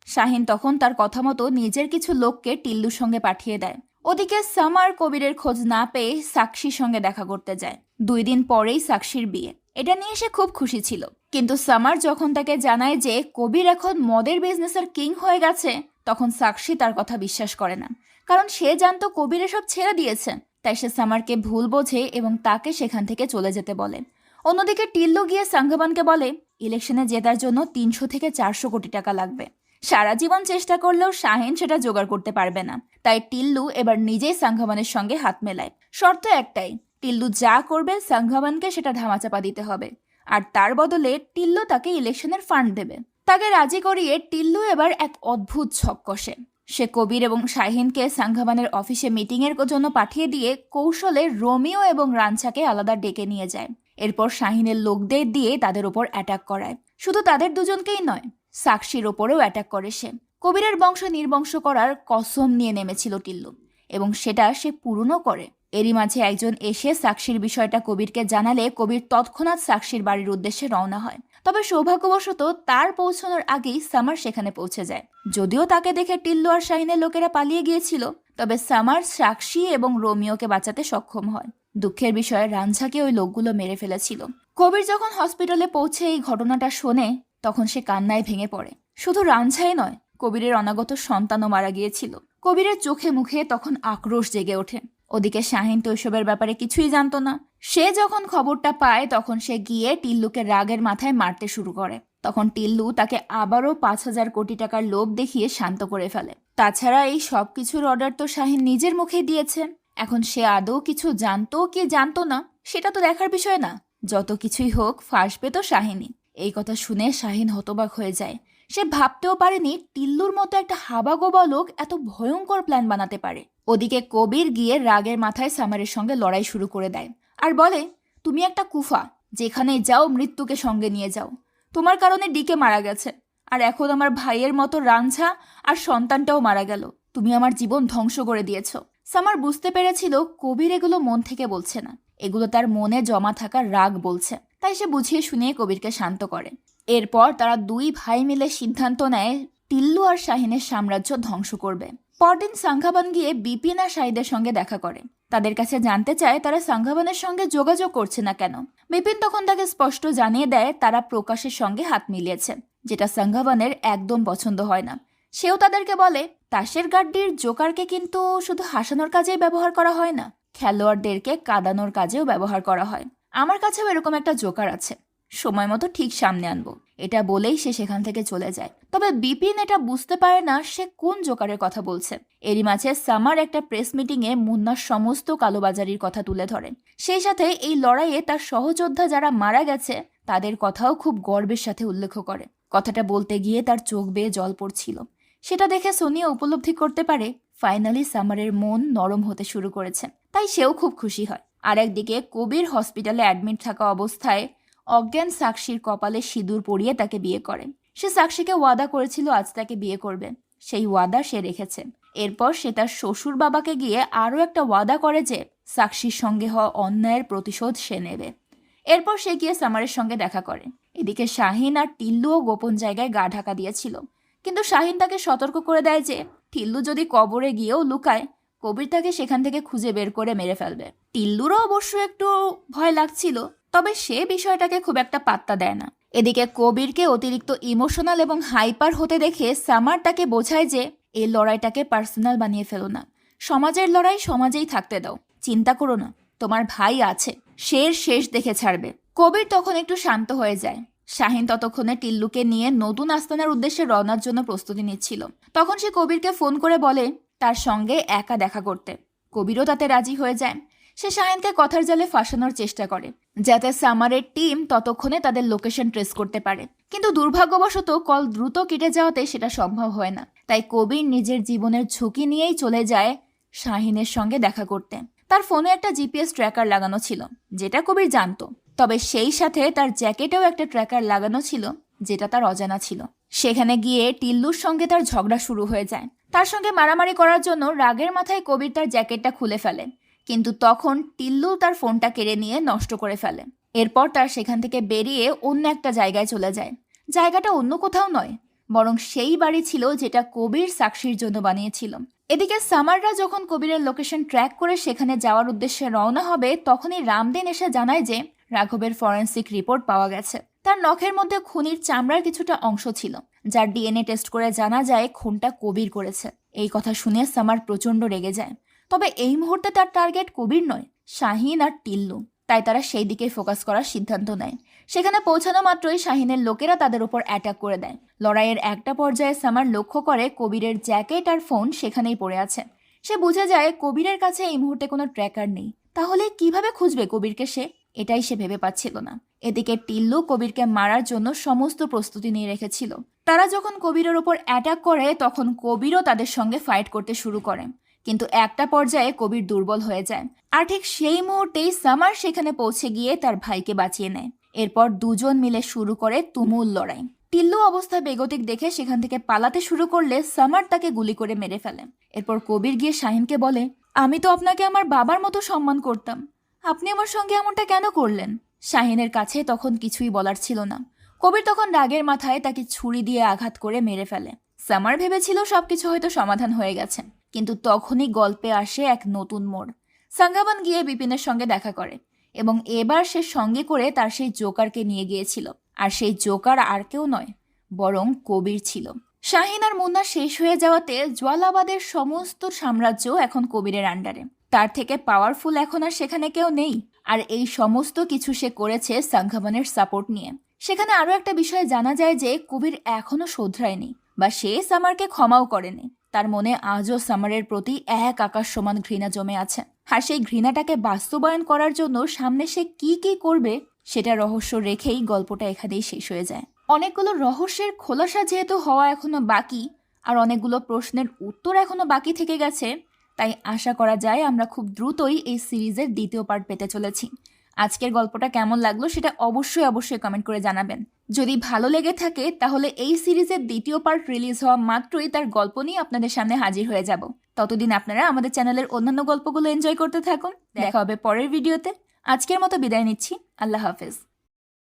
শাহিন তখন তার কথা মতো নিজের কিছু লোককে টিল্লুর সঙ্গে পাঠিয়ে দেয়। ওদিকে সামার কবিরের খোঁজ না পেয়ে সাক্ষীর সঙ্গে দেখা করতে যায়। 2 দিন পরেই সাক্ষীর বিয়ে। এটা নিয়ে সে খুব খুশি ছিল, কিন্তু সামার যখন তাকে জানায় যে কবির এখন মদের বিজনেসের কিং হয়ে গেছে, তখন সাক্ষী তার কথা বিশ্বাস করে না, কারণ সে জানতো কবির এসব ছেড়ে দিয়েছে। তাই সে সামারকে ভুল বোঝে এবং তাকে সেখান থেকে চলে যেতে বলে। অন্যদিকে টিল্লু গিয়ে সাংঘবানকে বলে ইলেকশনে জেতার জন্য 300 থেকে 400 কোটি টাকা লাগবে। সারা জীবন চেষ্টা করলেও শাহিন সেটা জোগাড় করতে পারবে না। তাই টিল্লু এবার নিজেই সাংঘবানের সঙ্গে হাত মেলায়। শর্ত একটাই, টিল্লু যা করবে সাংঘবানকে সেটা ধামাচাপা দিতে হবে, আর তার বদলে টিল্লু তাকে ইলেকশনের ফান্ড দেবে। তাকে রাজি করিয়ে টিল্লু এবার এক অদ্ভুত ছক কষে। সে কবির এবং শাহিনকে সাংঘবানের অফিসে মিটিংয়ের জন্য পাঠিয়ে দিয়ে কৌশলে রোমিও এবং রাঞ্ছাকে আলাদা ডেকে নিয়ে যায়। এরপর শাহিনের লোকদের দিয়ে তাদের ওপর অ্যাটাক করায়। শুধু তাদের দুজনকেই নয়, সাক্ষীর ওপরেও অ্যাটাক করে সে। কবিরের বংশ নির্বংশ করার কসম নিয়ে নেমেছিল টিল্লু, এবং সেটা সে পূরণও করে। এরই মাঝে একজন এসে সাক্ষীর বিষয়টা কবিরকে জানালে কবির তৎক্ষণাৎ সাক্ষীর বাড়ির উদ্দেশ্যে রওনা হয়। তবে সৌভাগ্যবশত তার পৌঁছানোর আগেই সামার সেখানে পৌঁছে যায়। যদিও তাকে দেখে টিল্লু আর শাহিনের লোকেরা পালিয়ে গিয়েছিল, তবে সামার সাক্ষী এবং রোমিওকে বাঁচাতে সক্ষম হয়। দুঃখের বিষয়ে রাঞ্ঝাকে ওই লোকগুলো মেরে ফেলেছিল। কবির যখন হসপিটালে পৌঁছে এই ঘটনাটা শোনে, তখন সে কান্নায় ভেঙে পড়ে। শুধু রাঞ্ঝাই নয়, কবিরের অনাগত সন্তানও মারা গিয়েছিল। কবিরের চোখে মুখে তখন আক্রোশ জেগে ওঠে। ওদিকে শাহিন তো এসবের ব্যাপারে কিছুই জানতো না। সে যখন খবরটা পায়, তখন সে গিয়ে টিল্লুকে রাগের মাথায় মারতে শুরু করে। তখন টিল্লু তাকে আবারও 5,000 কোটি টাকার লোভ দেখিয়ে শান্ত করে ফেলে। তাছাড়া এই সব কিছুর অর্ডার তো শাহিন নিজের মুখেই দিয়েছে। এখন সে আদৌ কিছু জানতো কি জানতো না সেটা তো দেখার বিষয় না। যত কিছুই হোক, ফাঁসবে তো শাহিনই। এই কথা শুনে শাহিন হতবাক হয়ে যায়। সে ভাবতেও পারেনি টিল্লুর মতো একটা হাবাগোবা লোক এত ভয়ঙ্কর প্ল্যান বানাতে পারে। ওদিকে কবির গিয়ে রাগের মাথায় সামারের সঙ্গে লড়াই শুরু করে দেয় আর বলে, তুমি একটা কুফা, যেখানে যাও মৃত্যুকে সঙ্গে নিয়ে যাও। তোমার কারণে ডিকে মারা গেছে, আর এখন আমার ভাইয়ের মতো রাঞ্ঝা আর সন্তানটাও মারা গেল। তুমি আমার জীবন ধ্বংস করে দিয়েছ। সামার বুঝতে পেরেছিল কবির এগুলো মন থেকে বলছে না, এগুলো তার মনে জমা থাকা রাগ বলছে। তাই সে বুঝিয়ে শুনিয়ে কবিরকে শান্ত করে। এরপর তারা 2 ভাই মিলে সিদ্ধান্ত নেয় টিল্লু আর শাহিনের সাম্রাজ্য ধ্বংস করবে। পরদিন সাংঘাবান গিয়ে বিপিন আর শাহিদের সঙ্গে দেখা করে। তাদের কাছে জানতে চায় তারা সাংঘাবানের সঙ্গে যোগাযোগ করছে না কেন। বিপিন তখন তাকে স্পষ্ট জানিয়ে দেয় তারা প্রকাশের সঙ্গে হাত মিলিয়েছে, যেটা সাংঘাবানের একদম পছন্দ হয় না। সেও তাদেরকে বলে, তাসের গাড্ডির জোকারকে কিন্তু শুধু হাসানোর কাজেই ব্যবহার করা হয় না, খেলোয়াড়দেরকে কাঁদানোর কাজেও ব্যবহার করা হয়। আমার কাছেও এরকম একটা জোকার আছে, সময় মতো ঠিক সামনে আনবো। এটা বলেই সে সেখান থেকে চলে যায়। তবে বিপিন এটা বুঝতে পারে না সে কোন জোকারের কথা বলছে। এরই মাঝে সামার একটা প্রেস মিটিংয়ে মুন্নার সমস্ত কালোবাজারির কথা তুলে ধরেন। সেই সাথে এই লড়াইয়ে তার সহযোদ্ধা যারা মারা গেছে তাদের কথাও খুব গর্বের সাথে উল্লেখ করে। কথাটা বলতে গিয়ে তার চোখ বেয়ে জল পড়ছিল। সেটা দেখে সোনিয়া উপলব্ধি করতে পারে ফাইনালি সামারের মন নরম হতে শুরু করেছে। তাই সেও খুব খুশি হয়। আর একদিকে কবির হসপিটালে অ্যাডমিট থাকা অবস্থায় অজ্ঞান সাক্ষীর কপালে সিঁদুর পরিয়ে তাকে বিয়ে করে। সে সাক্ষীকে ওয়াদা করেছিল আজ তাকে বিয়ে করবে, সেই ওয়াদা সে রেখেছে। এরপর সে তার শ্বশুর বাবাকে গিয়ে আরও একটা ওয়াদা করে যে সাক্ষীর সঙ্গে হওয়া অন্যায়ের প্রতিশোধ সে নেবে। এরপর সে গিয়ে সামারের সঙ্গে দেখা করে। এদিকে শাহিন আর টিল্লুও গোপন জায়গায় গা ঢাকা দিয়েছিল, কিন্তু শাহিন তাকে সতর্ক করে দেয় যে টিল্লু যদি কবরে গিয়েও লুকায়, কবির তাকে সেখান থেকে খুঁজে বের করে মেরে ফেলবে। টিল্লুরও অবশ্য একটু ভয় লাগছিল, তবে সে বিষয়টাকে খুব একটা পাত্তা দেয় না। এদিকে কবিরকে অতিরিক্ত ইমোশনাল এবং হাইপার হতে দেখে সামার তাকে বোঝায় যে এই লড়াইটাকে পার্সোনাল বানিয়ে ফেলো না, সমাজের লড়াই সমাজেই থাকতে দাও, চিন্তা করো না, তোমার ভাই আছে, শের শেষ দেখে ছাড়বে। কবির তখন একটু শান্ত হয়ে যায়। শাহিন ততক্ষণে টিল্লুকে নিয়ে নতুন আস্তানার উদ্দেশ্যে রওনার জন্য প্রস্তুতি নিচ্ছিল। তখন সে কবিরকে ফোন করে বলে তার সঙ্গে একা দেখা করতে। কবিরও তাতে রাজি হয়ে যায়। সে শাহিনকে কথার জালে ফাঁসানোর চেষ্টা করে যাতে সামারের টিম ততক্ষণে তাদের লোকেশন ট্রেস করতে পারে, কিন্তু দুর্ভাগ্যবশত কল দ্রুত কেটে যাওয়াতে সেটা সম্ভব হয় না। তাই কবির নিজের জীবনের ঝুঁকি নিয়েই চলে যায় শাহিনের সঙ্গে দেখা করতে। তার ফোনে একটা জিপিএস ট্র্যাকার লাগানো ছিল, যেটা কবির জানতো। তবে সেই সাথে তার জ্যাকেটেও একটা ট্র্যাকার লাগানো ছিল, যেটা তার অজানা ছিল। সেখানে গিয়ে টিল্লুর সঙ্গে তার ঝগড়া শুরু হয়ে যায়। তার সঙ্গে মারামারি করার জন্য রাগের মাথায় কবির তার জ্যাকেটটা খুলে ফেলে, কিন্তু তখন টিল্লু তার ফোনটা কেড়ে নিয়ে নষ্ট করে ফেলে। এরপর তার সেখান থেকে বেরিয়ে অন্য একটা জায়গায় চলে যায়। জায়গাটা অন্য কোথাও নয়, বরং সেই বাড়ি ছিল যেটা কবির সাক্ষীর জন্য বানিয়েছিল। এদিকে সামাররা যখন কবিরের লোকেশন ট্র্যাক করে সেখানে যাওয়ার উদ্দেশ্যে রওনা হবে, তখনই রামদিন এসে জানায় যে রাঘবের ফরেন্সিক রিপোর্ট পাওয়া গেছে। তার নখের মধ্যে খুনির চামড়ার কিছুটা অংশ ছিল, যার ডিএনএ টেস্ট করে জানা যায় খুনটা কবির করেছে। এই কথা শুনে সামার প্রচন্ড রেগে যায়। তবে এই মুহূর্তে তার টার্গেট কবির নয়, শাহিন আর টিল্লু। তাই তারা সেই দিকে ফোকাস করার সিদ্ধান্ত নেয়। সেখানে পৌঁছানো মাত্রই শাহিনের লোকেরা তাদের উপর অ্যাটাক করে দেয়। লড়াইয়ের একটা পর্যায়ে সামার লক্ষ্য করে কবিরের জ্যাকেট আর ফোন সেখানেই পড়ে আছে। সে বুঝে যায় কবিরের কাছে এই মুহূর্তে কোনো ট্র্যাকার নেই। তাহলে কিভাবে খুঁজবে কবিরকে সে? এটাই সে ভেবে পাচ্ছিল না। এদিকে টিল্লু কবিরকে মারার জন্য সমস্ত প্রস্তুতি নিয়ে রেখেছিল। তারা যখন কবিরের ওপর অ্যাটাক করে তখন কবিরও তাদের সঙ্গে ফাইট করতে শুরু করে। কিন্তু একটা পর্যায়ে কবির দুর্বল হয়ে যায়, আর ঠিক সেই মুহূর্তেই সামার সেখানে পৌঁছে গিয়ে তার ভাইকে বাঁচিয়ে নেয়। এরপর দুজন মিলে শুরু করে তুমুল লড়াই। টিল্লু অবস্থা বেগতিক দেখে সেখান থেকে পালাতে শুরু করলে সামার তাকে গুলি করে মেরে ফেলে। এরপর কবির গিয়ে শাহিনকে বলে, আমি তো আপনাকে আমার বাবার মতো সম্মান করতাম, আপনি আমার সঙ্গে এমনটা কেন করলেন? শাহিনের কাছে তখন কিছুই বলার ছিল না। কবির তখন রাগের মাথায় তাকে ছুরি দিয়ে আঘাত করে মেরে ফেলে। সামার ভেবেছিল সবকিছু হয়তো সমাধান হয়ে গেছে, কিন্তু তখনই গল্পে আসে এক নতুন মোড়। সাঙ্গাবান গিয়ে বিপিনের সঙ্গে দেখা করে এবং এবার সে সঙ্গে করে তার সেই জোকারকে নিয়ে গিয়েছিল। আর সেই জোকার আর কেউ নয়, বরং কবির ছিল। শাহিন আর মুন্না শেষ হয়ে যাওয়াতে জওয়ালাবাদের সমস্ত সাম্রাজ্য এখন কবিরের আন্ডারে। তার থেকে পাওয়ারফুল এখন আর সেখানে কেউ নেই। আর এই সমস্ত কিছু সে করেছে সাঙ্গাবানের সাপোর্ট নিয়ে। সেখানে আরো একটা বিষয় জানা যায় যে কবির এখনো শোধরায়নি, বা সে সামারকে ক্ষমাও করেনি। তার মনে আজও সামারের প্রতি এক আকাশ সমান ঘৃণা জমে আছে। আর সেই ঘৃণাটাকে বাস্তবায়ন করার জন্য সামনে সে কি কি করবে সেটা রহস্য রেখেই গল্পটা এখানেই শেষ হয়ে যায়। অনেকগুলো রহস্যের খোলাসা যেহেতু হওয়া এখনো বাকি, আর অনেকগুলো প্রশ্নের উত্তর এখনো বাকি থেকে গেছে, তাই আশা করা যায় আমরা খুব দ্রুতই এই সিরিজের দ্বিতীয় পার্ট পেতে চলেছি। আজকের গল্পটা কেমন লাগলো সেটা অবশ্যই কমেন্ট করে জানাবেন। যদি ভালো লেগে থাকে তাহলে এই সিরিজের দ্বিতীয় পার্ট রিলিজ হওয়া মাত্রই তার গল্প নিয়ে আপনাদের সামনে হাজির হয়ে যাব। ততদিন আপনারা আমাদের চ্যানেলের অন্যান্য গল্পগুলো এনজয় করতে থাকুন। দেখা হবে পরের ভিডিওতে। আজকের মতো বিদায় নিচ্ছি। আল্লাহ হাফেজ।